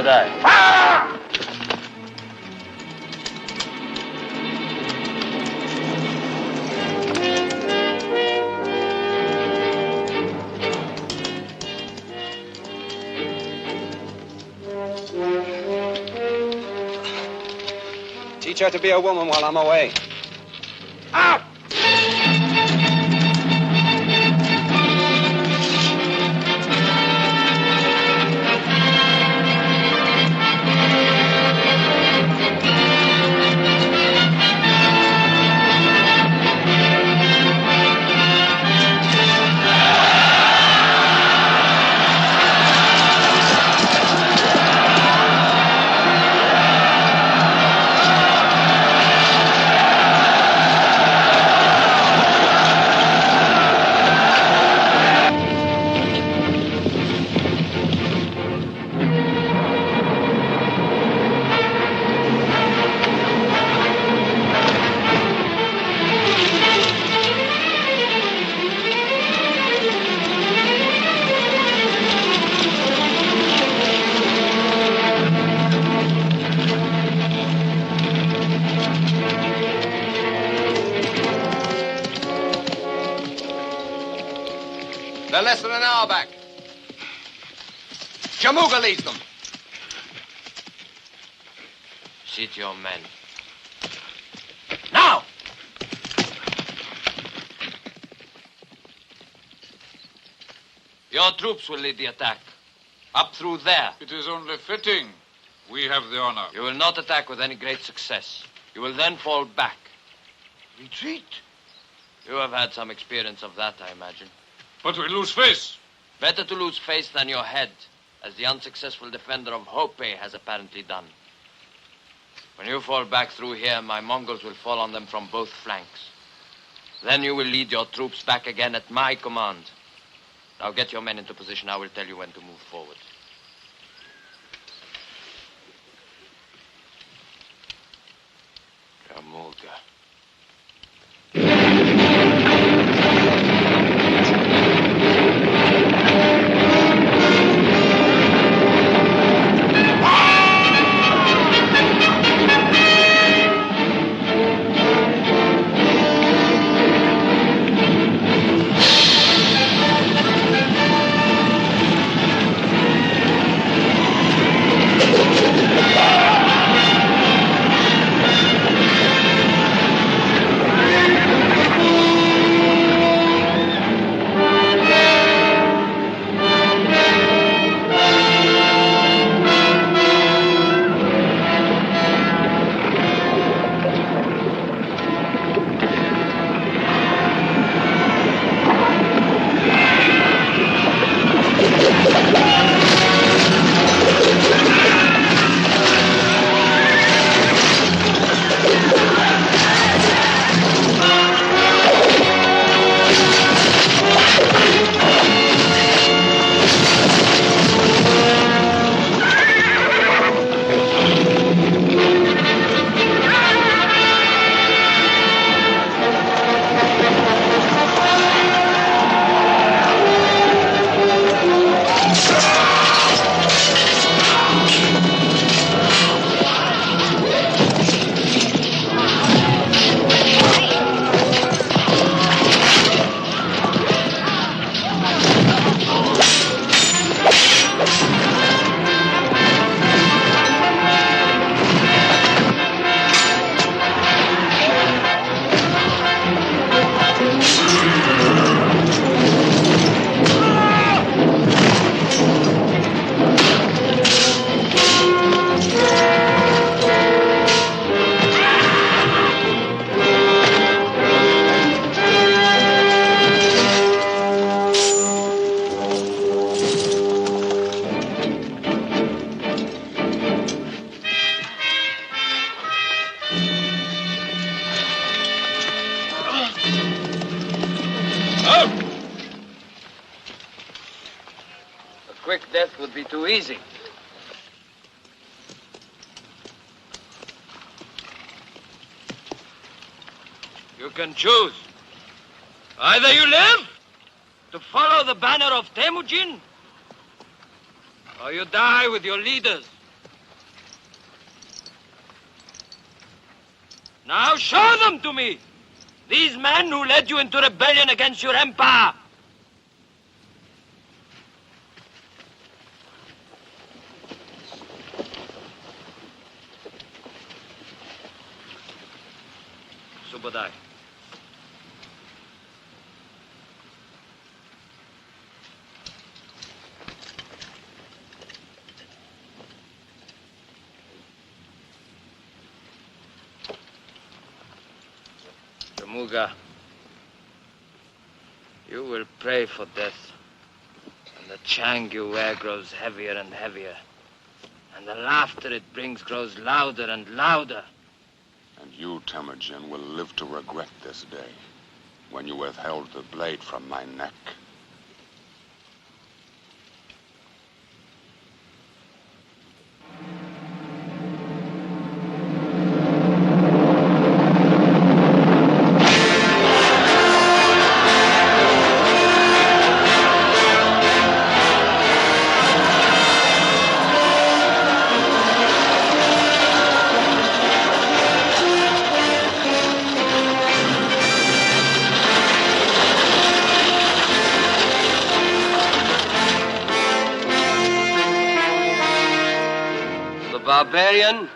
would I. Teach her to be a woman while I'm away. Out! They're less than an hour back. Jamuga leads them. Seat your men. Now! Your troops will lead the attack. Up through there. It is only fitting. We have the honor. You will not attack with any great success. You will then fall back. Retreat? You have had some experience of that, I imagine. But we lose face. Better to lose face than your head, as the unsuccessful defender of Hope has apparently done. When you fall back through here, my Mongols will fall on them from both flanks. Then you will lead your troops back again at my command. Now get your men into position. I will tell you when to move forward. Jamuga. Quick death would be too easy. You can choose. Either you live to follow the banner of Temujin, or you die with your leaders Now show them to me! These men who led you into rebellion against your empire! Subadai. Jamuga, you will pray for death, and the chang you wear grows heavier and heavier, and the laughter it brings grows louder and louder. And you, Temujin, will live to regret this day, when you withheld the blade from my neck. Barbarian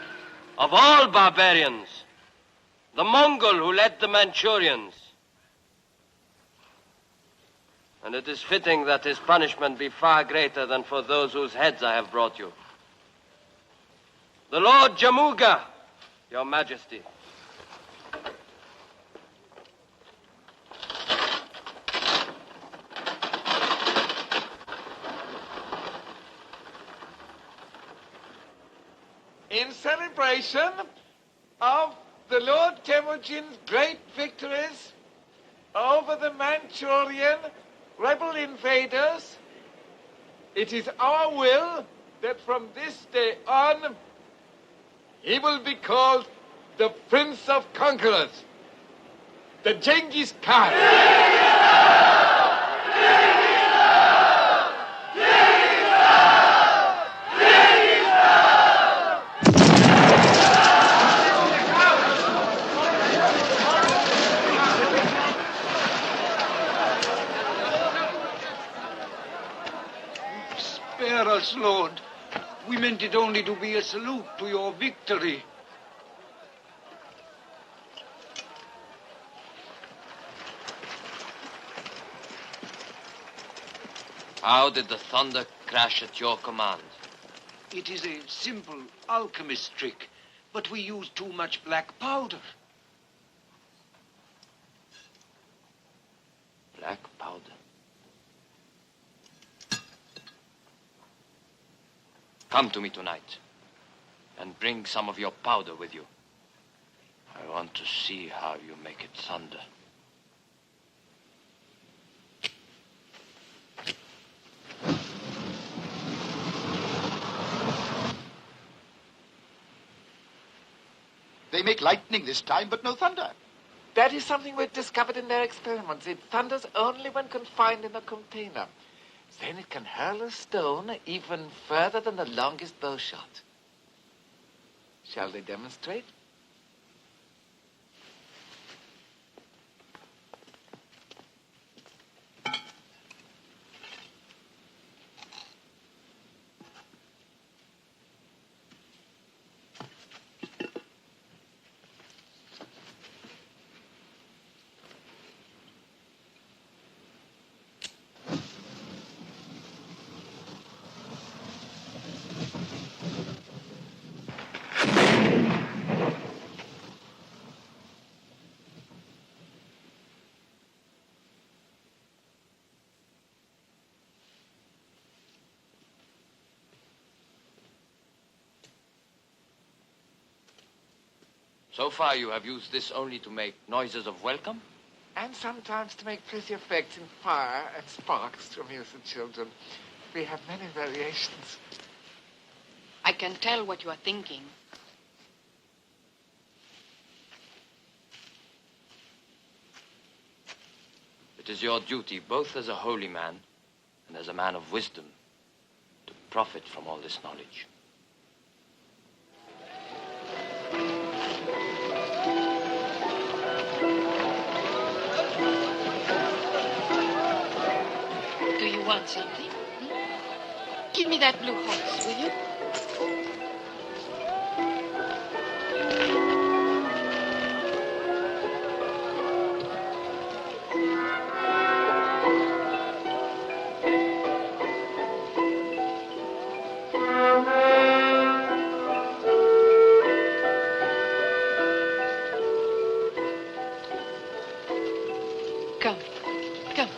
of all barbarians, the Mongol who led the Manchurians. And it is fitting that his punishment be far greater than for those whose heads I have brought you. The Lord Jamuga, Your Majesty. In celebration of the Lord Temujin's great victories over the Manchurian rebel invaders, it is our will that from this day on, he will be called the Prince of Conquerors, the Genghis Khan. Spare us, Lord. We meant it only to be a salute to your victory. How did the thunder crash at your command? It is a simple alchemist trick, but we use too much black powder. Black powder? Come to me tonight, and bring some of your powder with you. I want to see how you make it thunder. They make lightning this time, but no thunder. That is something we've discovered in their experiments. It thunders only when confined in a container. Then it can hurl a stone even further than the longest bow shot. Shall they demonstrate? So far, you have used this only to make noises of welcome? And sometimes to make pretty effects in fire and sparks to amuse the children. We have many variations. I can tell what you are thinking. It is your duty, both as a holy man and as a man of wisdom, to profit from all this knowledge. want something. Give me that blue horse, will you? Come, come.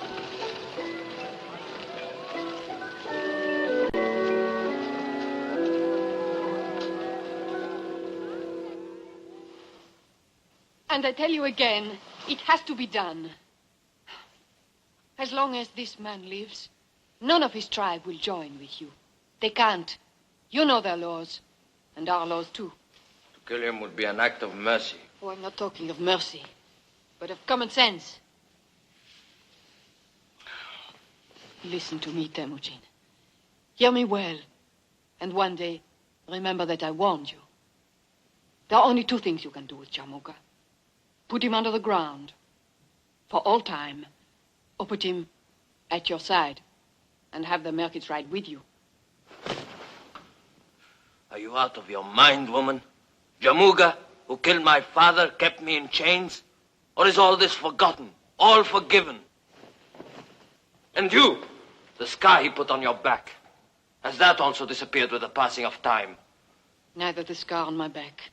And I tell you again, it has to be done. As long as this man lives, none of his tribe will join with you. They can't. You know their laws, and our laws too. To kill him would be an act of mercy. Oh, I'm not talking of mercy, but of common sense. Listen to me, Temujin. Hear me well, and one day, remember that I warned you. There are only two things you can do with Jamuga. Put him under the ground, for all time, or put him at your side, and have the Merkits ride with you. Are you out of your mind, woman? Jamuga, who killed my father, kept me in chains? Or is all this forgotten, all forgiven? And you, the scar he put on your back, has that also disappeared with the passing of time? Neither the scar on my back,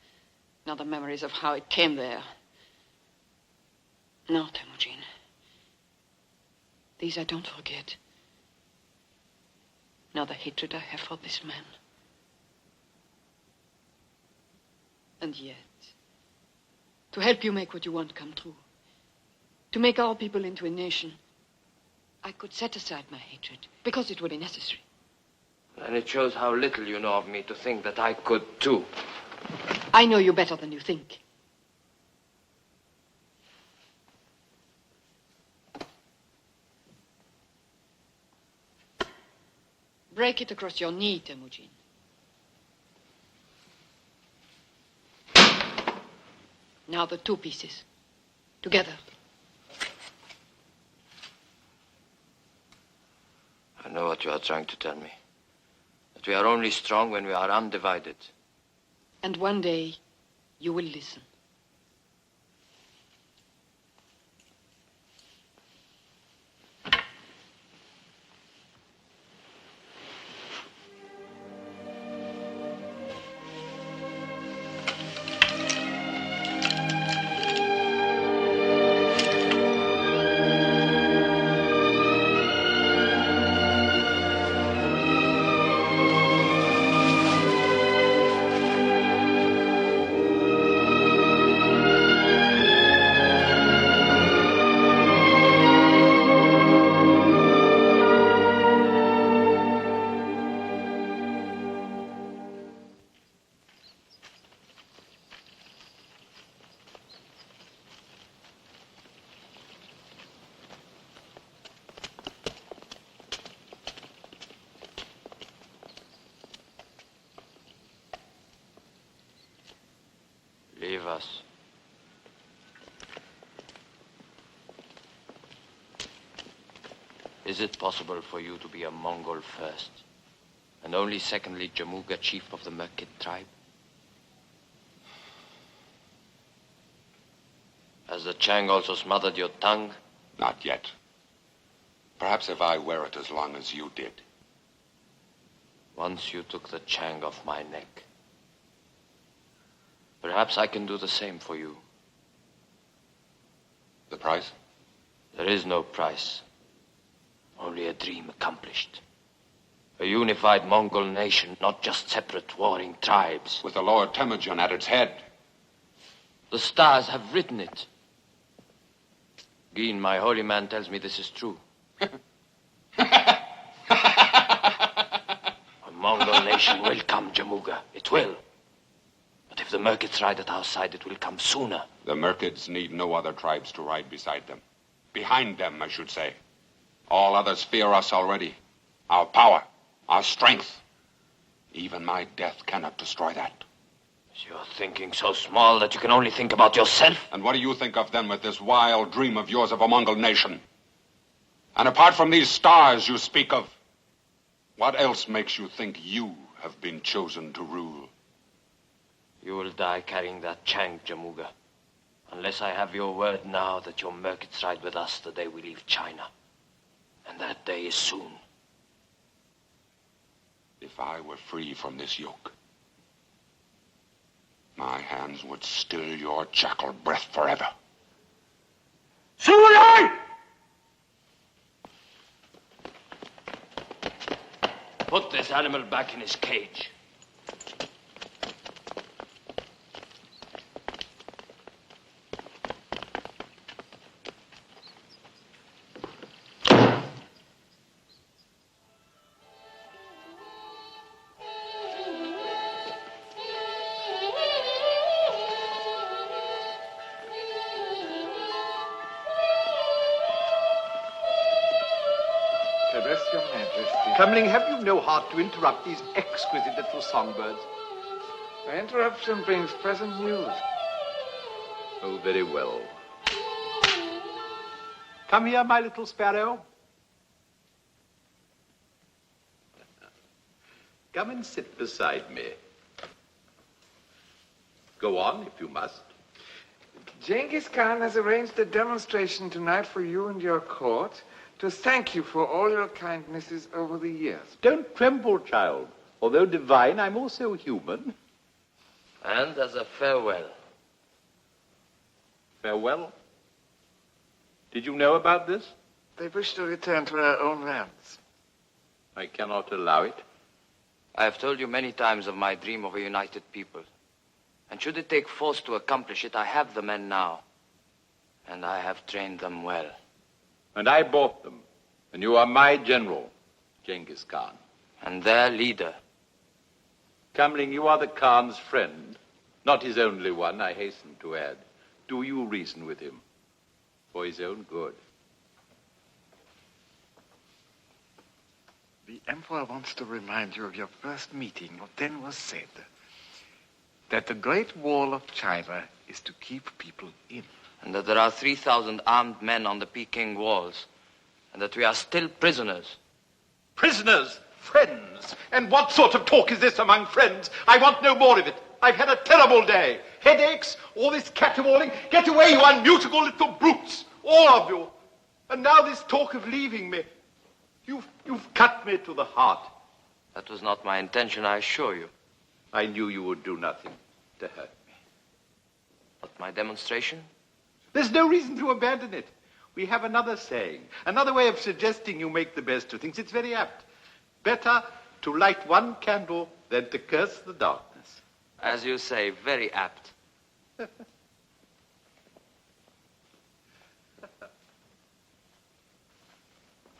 nor the memories of how it came there. No, Temujin. These I don't forget. Nor the hatred I have for this man. And yet, to help you make what you want come true, to make our people into a nation, I could set aside my hatred, because it would be necessary. And it shows how little you know of me to think that I could, too. I know you better than you think. Break it across your knee, Temujin. Now the two pieces. Together. I know what you are trying to tell me. That we are only strong when we are undivided. And one day, you will listen. Leave us. Is it possible for you to be a Mongol first, and only secondly Jamuga, chief of the Merkit tribe? Has the Chang also smothered your tongue? Not yet. Perhaps if I wear it as long as you did. Once you took the Chang off my neck. Perhaps I can do the same for you. The price? There is no price. Only a dream accomplished. A unified Mongol nation, not just separate warring tribes. With the Lord Temujin at its head. The stars have written it. Geen, my holy man, tells me this is true. A Mongol nation will come, Jamuga. It will. But if the Merkits ride at our side, it will come sooner. The Merkits need no other tribes to ride beside them. Behind them, I should say. All others fear us already. Our power, our strength. Even my death cannot destroy that. You're thinking so small that you can only think about yourself? And what do you think of then with this wild dream of yours of a Mongol nation? And apart from these stars you speak of, what else makes you think you have been chosen to rule? You will die carrying that Chang, Jamuga. Unless I have your word now that your merkits ride with us the day we leave China. And that day is soon. If I were free from this yoke, my hands would still your jackal breath forever. So will I! Put this animal back in his cage. Comling, have you no heart to interrupt these exquisite little songbirds? The interruption brings present news. Oh, very well. Come here, my little sparrow. Come and sit beside me. Go on, if you must. Genghis Khan has arranged a demonstration tonight for you and your court to thank you for all your kindnesses over the years. Don't tremble, child. Although divine, I'm also human. And as a farewell. Farewell? Did you know about this? They wish to return to their own lands. I cannot allow it. I have told you many times of my dream of a united people. And should it take force to accomplish it, I have the men now. And I have trained them well. And I bought them. And you are my general, Genghis Khan. And their leader. Comling, you are the Khan's friend. Not his only one, I hasten to add. Do you reason with him? For his own good. The Emperor wants to remind you of your first meeting, what then was said. That the Great Wall of China is to keep people in. And that there are 3,000 armed men on the Peking walls. And that we are still prisoners. Prisoners? Friends? And what sort of talk is this among friends? I want no more of it. I've had a terrible day. Headaches, all this caterwauling. Get away, you unmutable little brutes. All of you. And now this talk of leaving me. You've cut me to the heart. That was not my intention, I assure you. I knew you would do nothing to hurt me. But my demonstration? There's no reason to abandon it. We have another saying, another way of suggesting you make the best of things. It's very apt. Better to light one candle than to curse the darkness. As you say, very apt.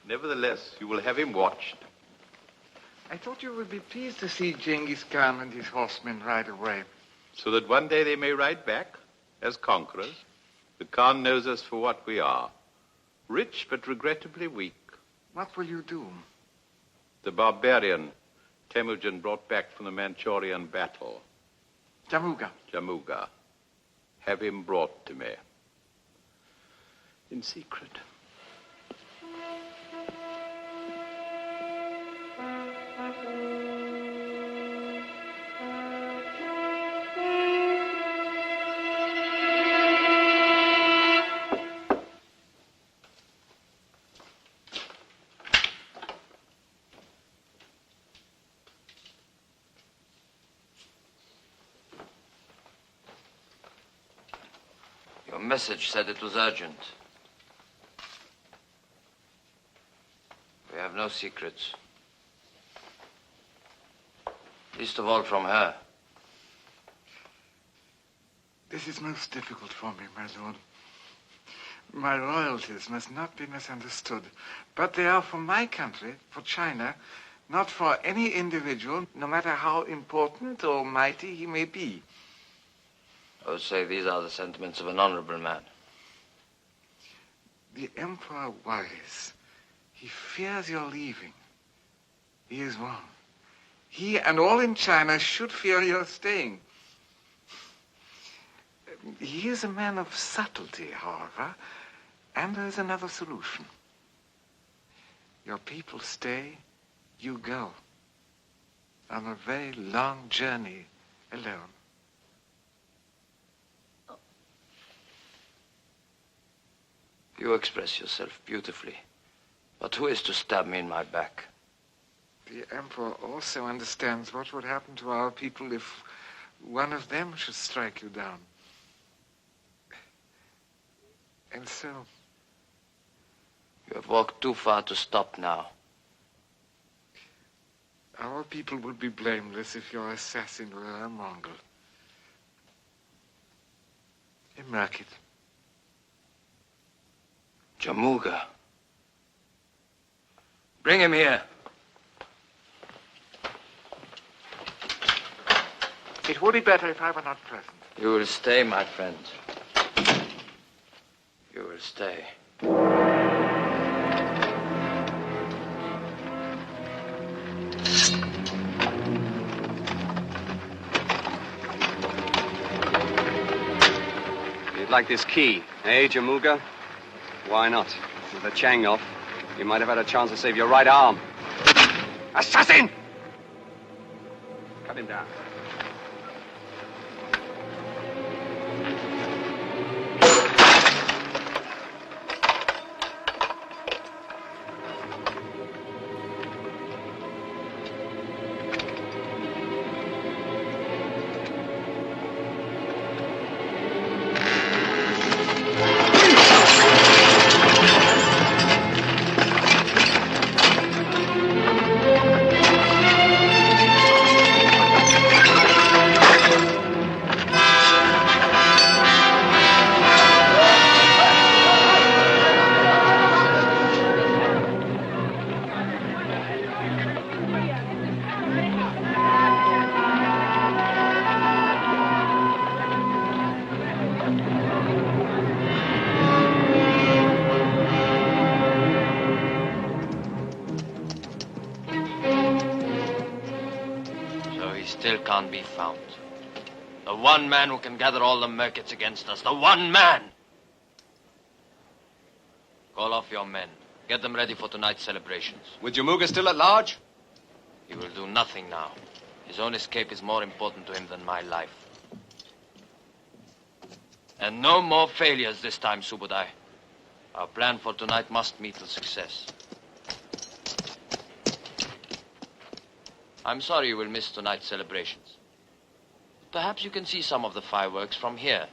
Nevertheless, you will have him watched. I thought you would be pleased to see Genghis Khan and his horsemen ride away. So that one day they may ride back as conquerors. The Khan knows us for what we are. Rich, but regrettably weak. What will you do? The barbarian Temujin brought back from the Manchurian battle. Jamuga. Jamuga. Have him brought to me. In secret. Your message said it was urgent. We have no secrets. Least of all from her. This is most difficult for me, my lord. My royalties must not be misunderstood, but they are for my country, for China, not for any individual, no matter how important or mighty he may be. I would say these are the sentiments of an honorable man. The Emperor worries. He fears your leaving. He is wrong. He and all in China should fear your staying. He is a man of subtlety, however, and there is another solution. Your people stay, you go. On a very long journey alone. You express yourself beautifully. But who is to stab me in my back? The Emperor also understands what would happen to our people if one of them should strike you down. And so... You have walked too far to stop now. Our people would be blameless if your assassin were a Mongol. Mark it. Jamuga. Bring him here. It would be better if I were not present. You will stay, my friend. You will stay. You'd like this key, eh, Jamuga? Why not? With the Chang off, you might have had a chance to save your right arm. Assassin! Cut him down. Can't be found. The one man who can gather all the Merkits against us. The one man! Call off your men. Get them ready for tonight's celebrations. With Jamuga still at large? He will do nothing now. His own escape is more important to him than my life. And no more failures this time, Subudai. Our plan for tonight must meet with success. I'm sorry you will miss tonight's celebrations. Perhaps you can see some of the fireworks from here.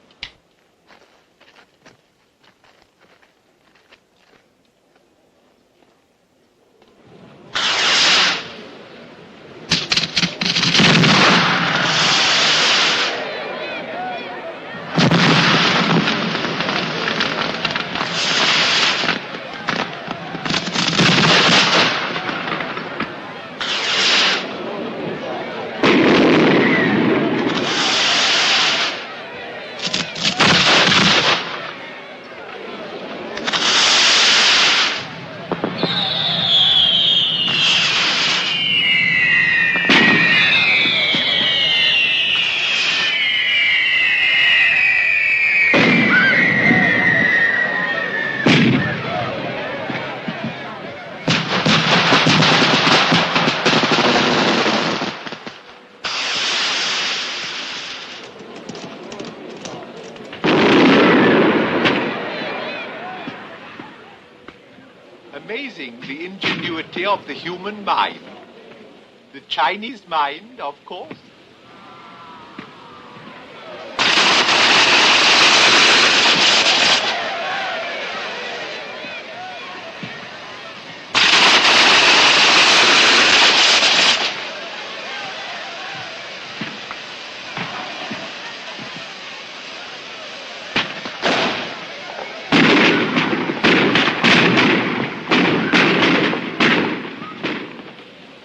Amazing, the ingenuity of the human mind. The Chinese mind, of course.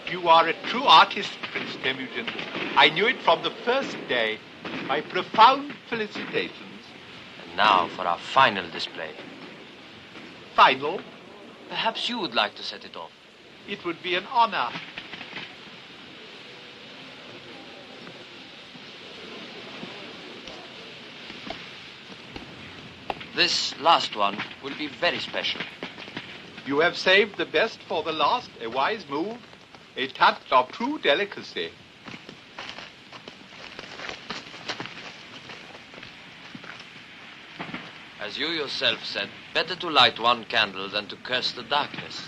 You are a true artist, Prince Temujin. I knew it from the first day. My profound felicitations. And now for our final display. Final? Perhaps you would like to set it off. It would be an honor. This last one will be very special. You have saved the best for the last, a wise move, a touch of true delicacy. As you yourself said, better to light one candle than to curse the darkness.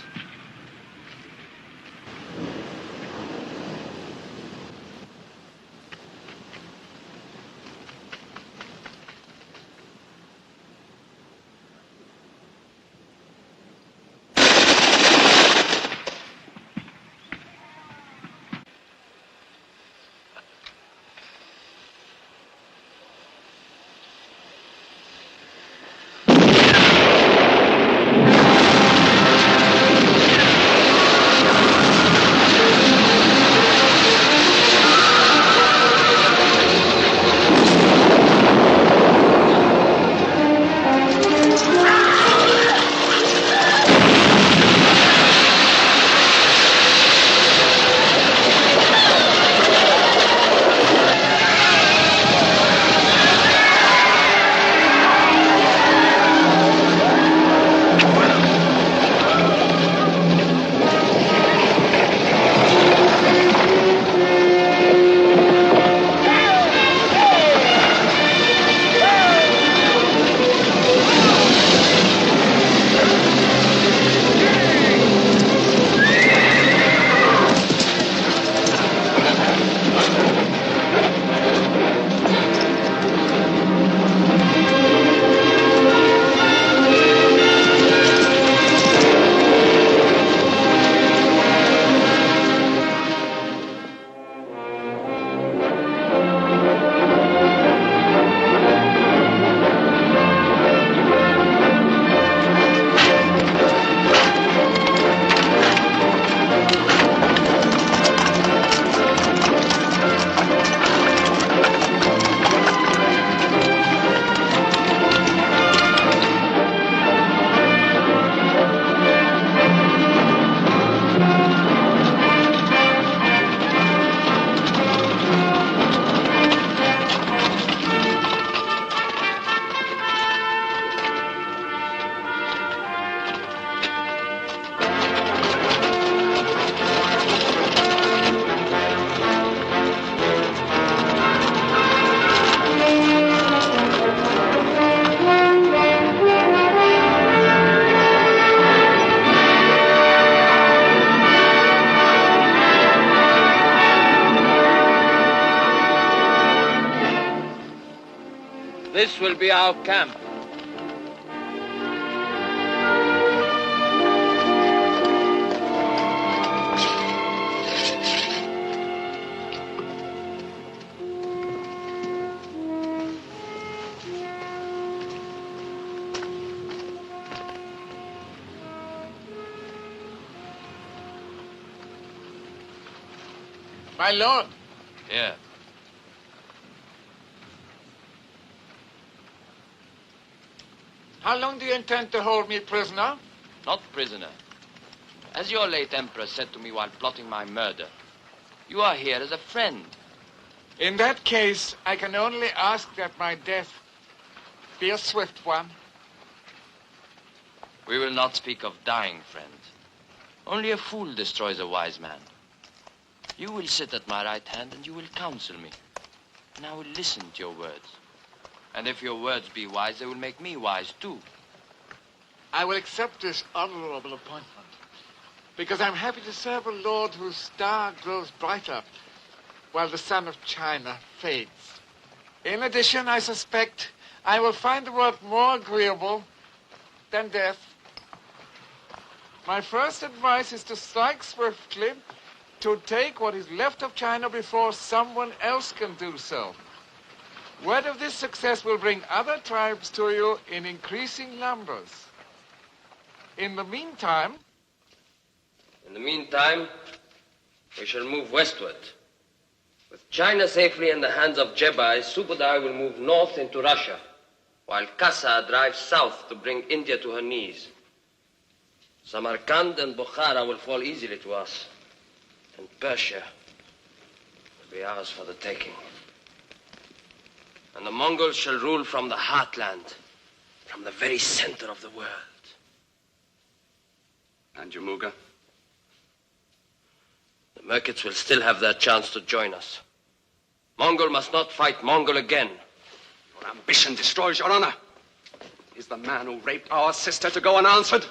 This will be our camp. My lord. Here. How long do you intend to hold me prisoner? Not prisoner. As your late emperor said to me while plotting my murder, you are here as a friend. In that case, I can only ask that my death be a swift one. We will not speak of dying, friend. Only a fool destroys a wise man. You will sit at my right hand and you will counsel me. And I will listen to your words. And if your words be wise, they will make me wise too. I will accept this honorable appointment because I'm happy to serve a lord whose star grows brighter while the sun of China fades. In addition, I suspect I will find the work more agreeable than death. My first advice is to strike swiftly, to take what is left of China before someone else can do so. Word of this success will bring other tribes to you in increasing numbers. In the meantime, we shall move westward. With China safely in the hands of Jebai, Subudai will move north into Russia, while Kasa drives south to bring India to her knees. Samarkand and Bukhara will fall easily to us, and Persia will be ours for the taking. And the Mongols shall rule from the heartland, from the very center of the world. And Jamuga? The Merkits will still have their chance to join us. Mongol must not fight Mongol again. Your ambition destroys your honor. Is the man who raped our sister to go unanswered?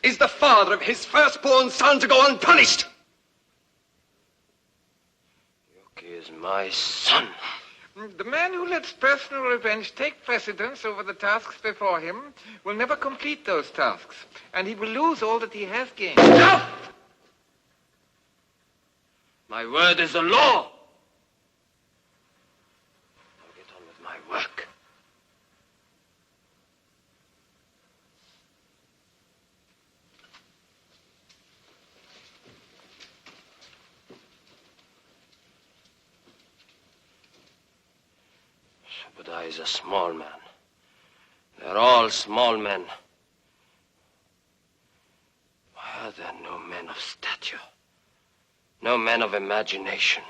Is the father of his firstborn son to go unpunished? He is my son. The man who lets personal revenge take precedence over the tasks before him will never complete those tasks, and he will lose all that he has gained. Enough! My word is the law. I'll get on with my work. Subadai is a small man. They're all small men. Why are there no men of stature? No men of imagination?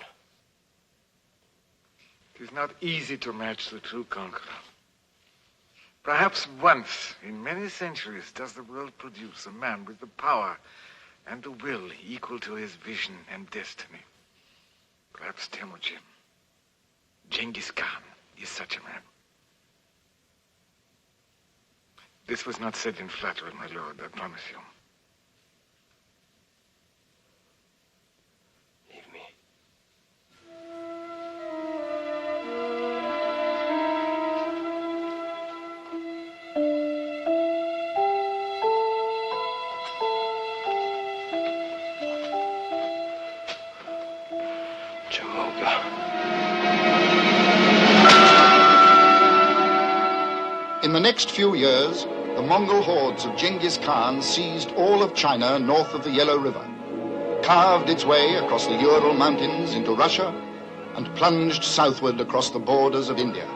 It is not easy to match the true conqueror. Perhaps once in many centuries does the world produce a man with the power and the will equal to his vision and destiny. Perhaps Temujin, Genghis Khan, is such a man. This was not said in flattery, my lord, I promise you. Leave me. In the next few years, the Mongol hordes of Genghis Khan seized all of China north of the Yellow River, carved its way across the Ural Mountains into Russia, and plunged southward across the borders of India.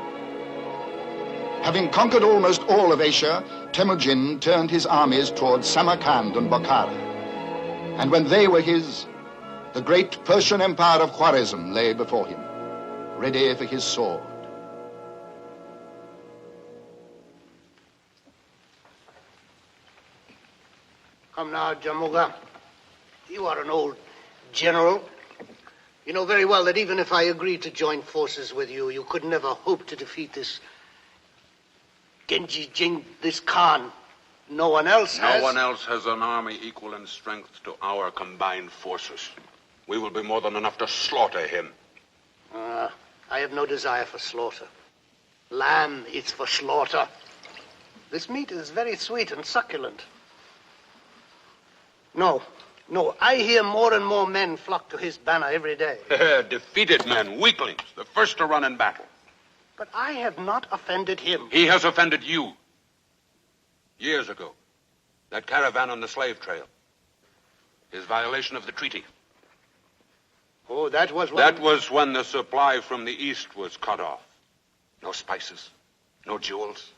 Having conquered almost all of Asia, Temujin turned his armies towards Samarkand and Bokhara. And when they were his, the great Persian Empire of Khwarezm lay before him, ready for his sword. Come now, Jamuga. You are an old general. You know very well that even if I agreed to join forces with you, you could never hope to defeat this Genghis Khan. No one else has. No one else has an army equal in strength to our combined forces. We will be more than enough to slaughter him. I have no desire for slaughter. Lamb is for slaughter. This meat is very sweet and succulent. No, I hear more and more men flock to his banner every day. Defeated men, weaklings, the first to run in battle. But I have not offended him. He has offended you. Years ago, that caravan on the slave trail. His violation of the treaty. Oh, that was when... That was when the supply from the east was cut off. No spices, no jewels,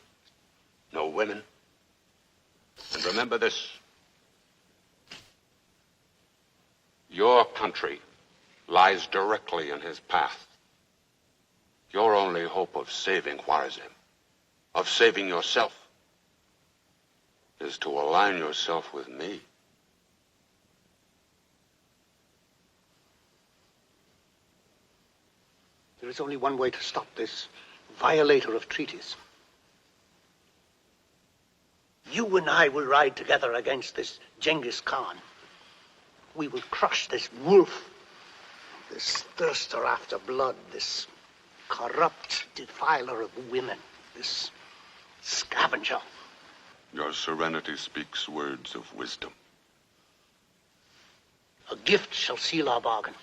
no women. And remember this. Your country lies directly in his path. Your only hope of saving Khwarezm, of saving yourself, is to align yourself with me. There is only one way to stop this violator of treaties. You and I will ride together against this Genghis Khan. We will crush this wolf, this thirster after blood, this corrupt defiler of women, this scavenger. Your serenity speaks words of wisdom. A gift shall seal our bargain.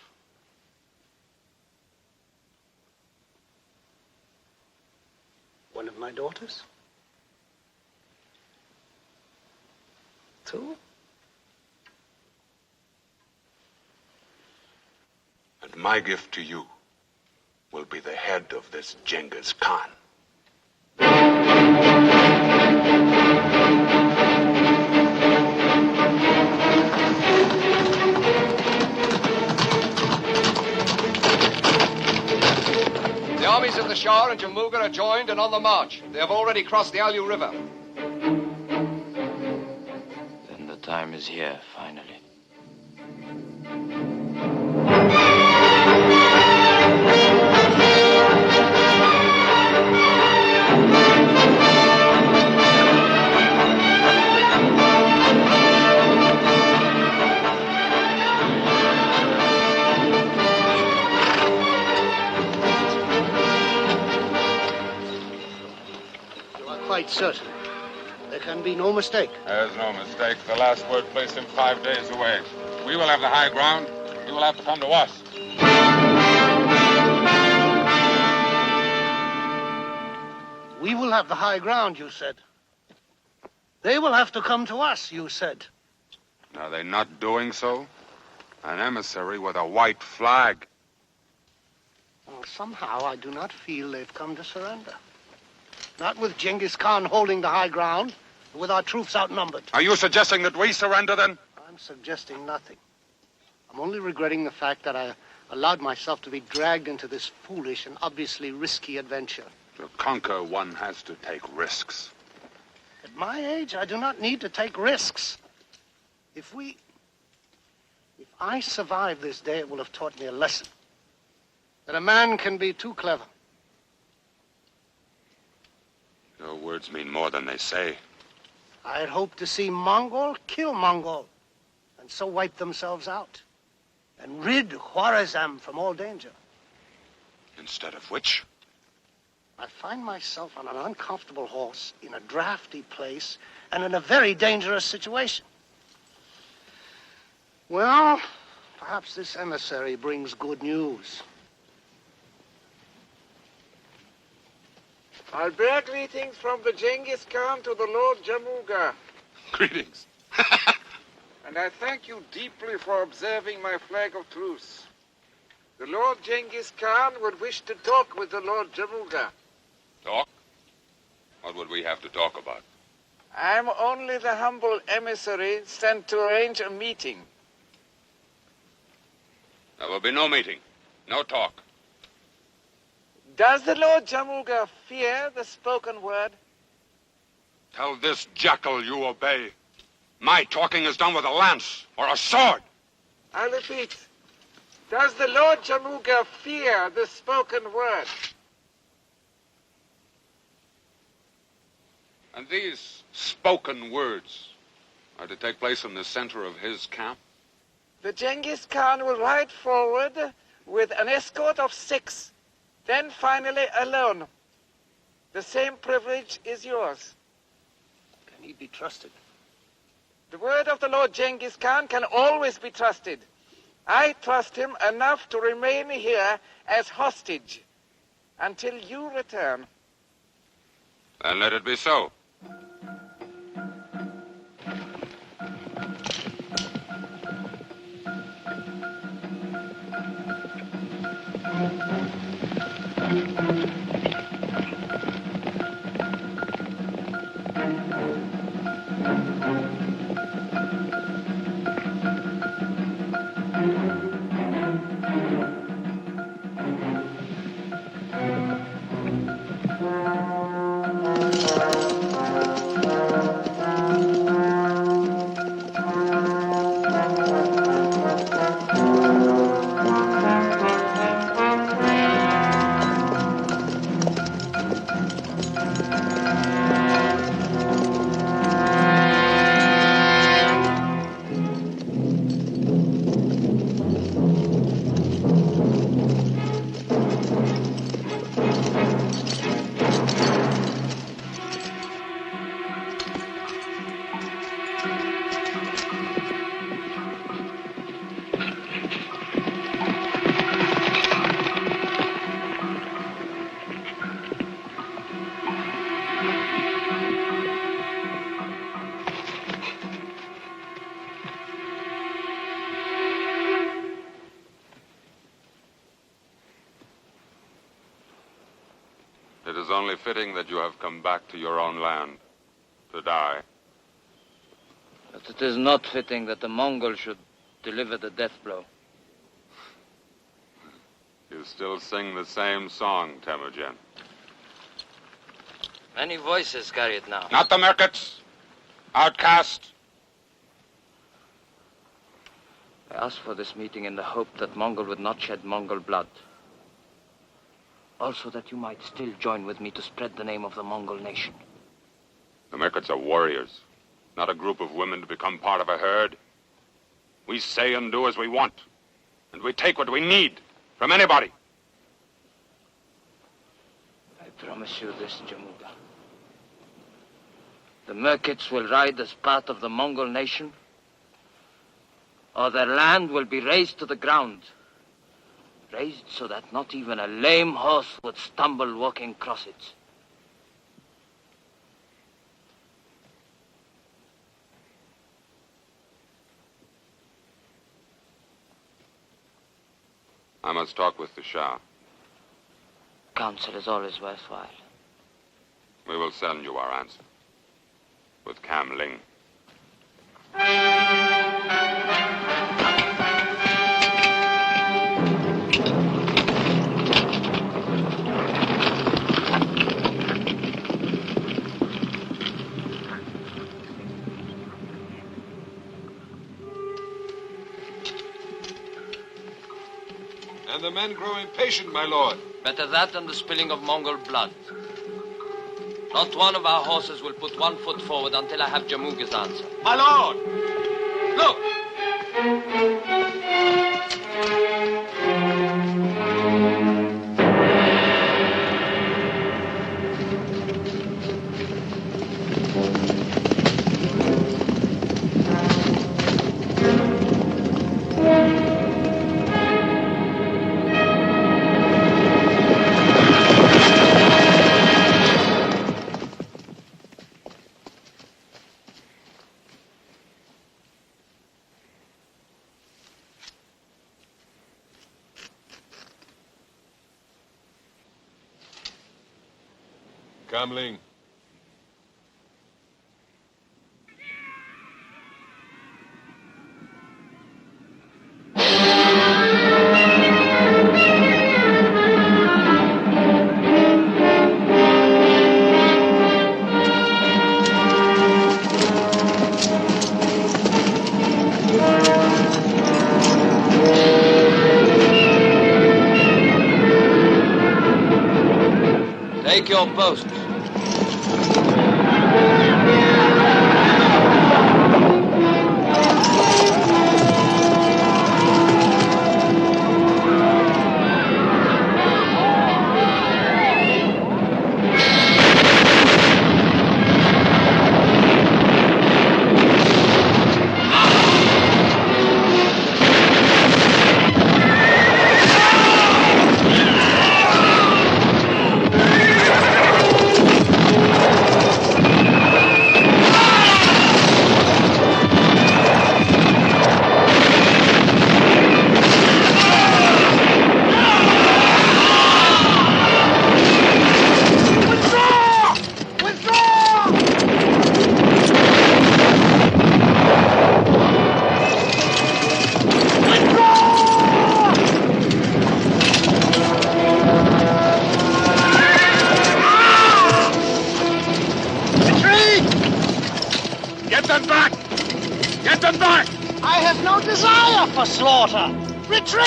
One of my daughters? 2? And my gift to you will be the head of this Genghis Khan. The armies of the Shah and Jamuga are joined and on the march. They have already crossed the Alu River. Then the time is here, finally. Quite certain. There can be no mistake. There's no mistake. The last word placed him 5 days away. We will have the high ground. He will have to come to us. We will have the high ground, you said. They will have to come to us, you said. Are they not doing so? An emissary with a white flag. Well, somehow I do not feel they've come to surrender. Not with Genghis Khan holding the high ground, but with our troops outnumbered. Are you suggesting that we surrender, then? I'm suggesting nothing. I'm only regretting the fact that I allowed myself to be dragged into this foolish and obviously risky adventure. To conquer, one has to take risks. At my age, I do not need to take risks. If I survive this day, it will have taught me a lesson. That a man can be too clever. Your words mean more than they say. I had hoped to see Mongol kill Mongol, and so wipe themselves out, and rid Khwarezm from all danger. Instead of which? I find myself on an uncomfortable horse, in a drafty place, and in a very dangerous situation. Well, perhaps this emissary brings good news. I bear greetings from the Genghis Khan to the Lord Jamuga. Greetings. And I thank you deeply for observing my flag of truce. The Lord Genghis Khan would wish to talk with the Lord Jamuga. Talk? What would we have to talk about? I'm only the humble emissary sent to arrange a meeting. There will be no meeting, no talk. Does the Lord Jamuga fear the spoken word? Tell this jackal you obey. My talking is done with a lance or a sword. I repeat, does the Lord Jamuga fear the spoken word? And these spoken words are to take place in the center of his camp? The Genghis Khan will ride forward with an escort of 6. Then finally alone. The same privilege is yours. Can he be trusted? The word of the Lord Genghis Khan can always be trusted. I trust him enough to remain here as hostage until you return. Then let it be so. It is only fitting that you have come back to your own land to die. But it is not fitting that the Mongol should deliver the death blow. You still sing the same song, Temujin. Many voices carry it now. Not the Merkits, outcast. I asked for this meeting in the hope that Mongol would not shed Mongol blood. Also that you might still join with me to spread the name of the Mongol nation. The Mirkets are warriors, not a group of women to become part of a herd. We say and do as we want, and we take what we need from anybody. I promise you this, Jamuga. The Mirkets will ride as part of the Mongol nation, or their land will be razed to the ground. Raised so that not even a lame horse would stumble walking across it. I must talk with the Shah. Counsel is always worthwhile. We will send you our answer. With Kam Ling. And the men grow impatient, my lord. Better that than the spilling of Mongol blood. Not one of our horses will put 1 foot forward until I have Jamuga's answer. My lord! Look! Kam Ling. Take your post. Slaughter! Retreat!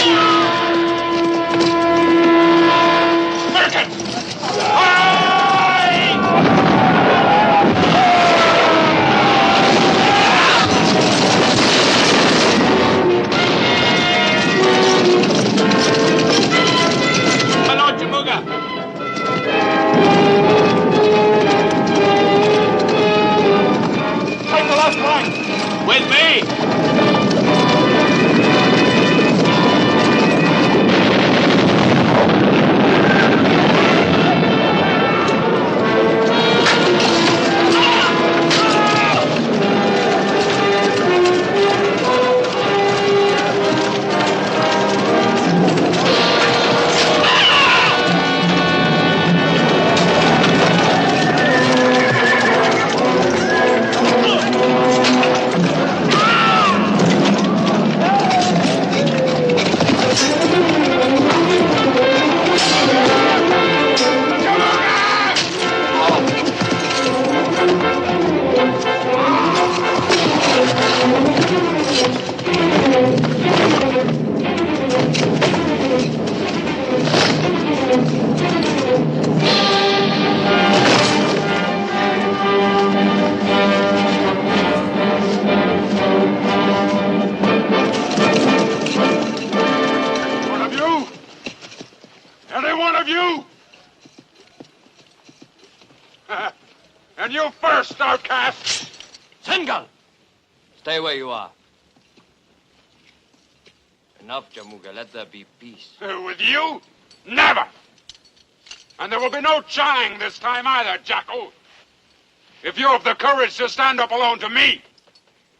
My lord Jamuga! Take the left flank! With me! Stay where you are. Enough, Jamuga. Let there be peace. With you? Never! And there will be no chang this time either, Jackal. If you have the courage to stand up alone to me,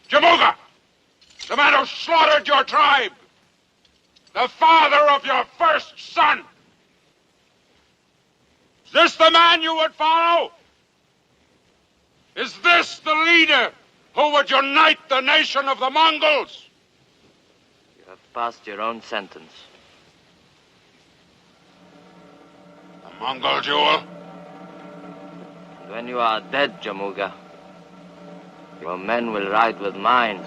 Jamuga, the man who slaughtered your tribe, the father of your first son, is this the man you would follow? Is this the leader who would unite the nation of the Mongols? You have passed your own sentence. The Mongol jewel? And when you are dead, Jamuga, your men will ride with mine.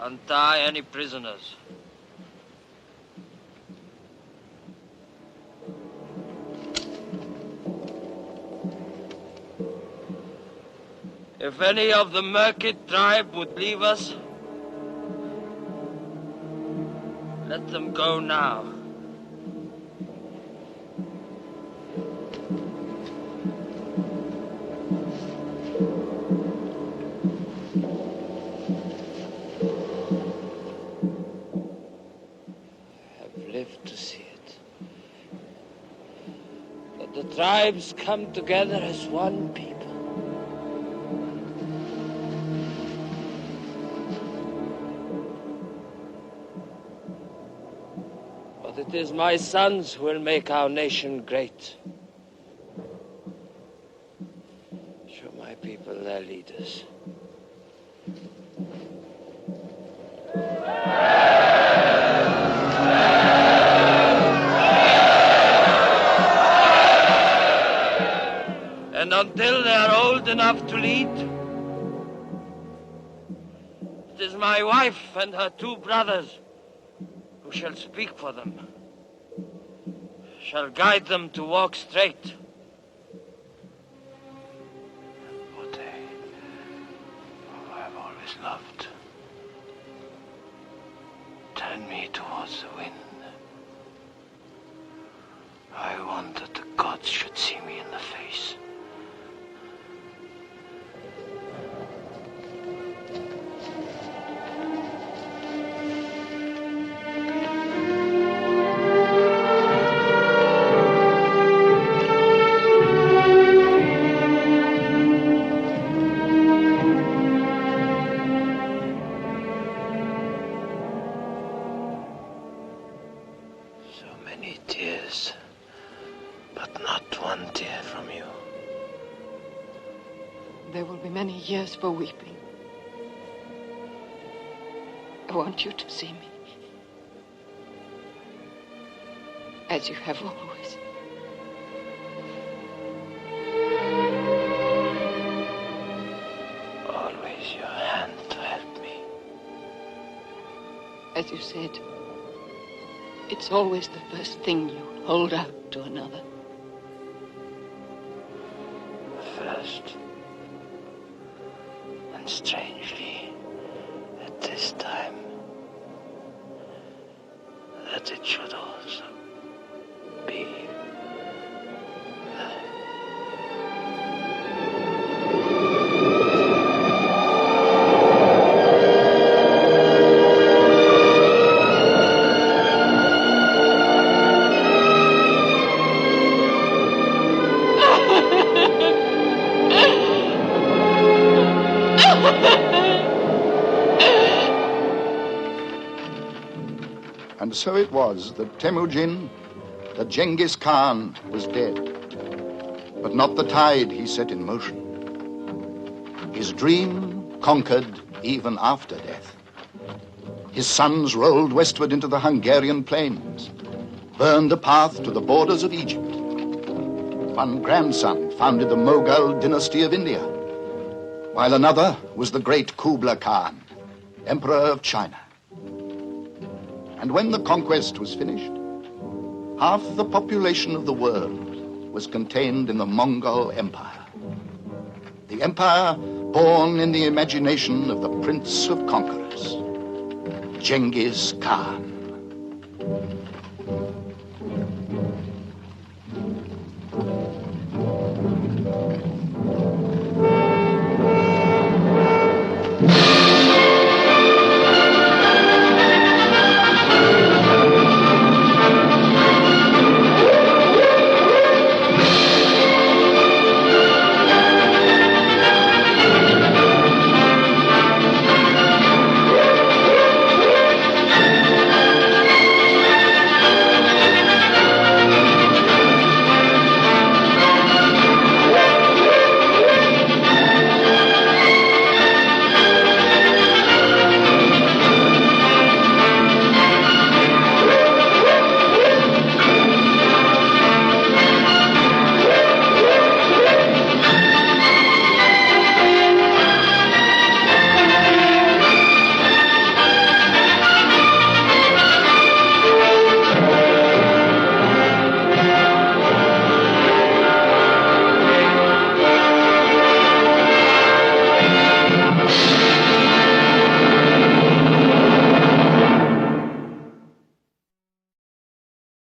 Untie any prisoners. If any of the Merkid tribe would leave us, let them go now. I've lived to see it. That the tribes come together as one people. It is my sons who will make our nation great. Show my people their leaders. And until they are old enough to lead, it is my wife and her 2 brothers who shall speak for them, shall guide them to walk straight. What they, who I have always loved, turn me towards the wind. I want that the gods should see me in the face. Years for weeping. I want you to see me as you have always. Always your hand to help me. As you said, it's always the first thing you hold out to another. First. Strangely, at this time, that it should also be. And so it was that Temujin, the Genghis Khan, was dead. But not the tide he set in motion. His dream conquered even after death. His sons rolled westward into the Hungarian plains, burned a path to the borders of Egypt. One grandson founded the Mughal dynasty of India, while another was the great Kublai Khan, Emperor of China. And when the conquest was finished, half the population of the world was contained in the Mongol Empire. The empire born in the imagination of the Prince of Conquerors, Genghis Khan.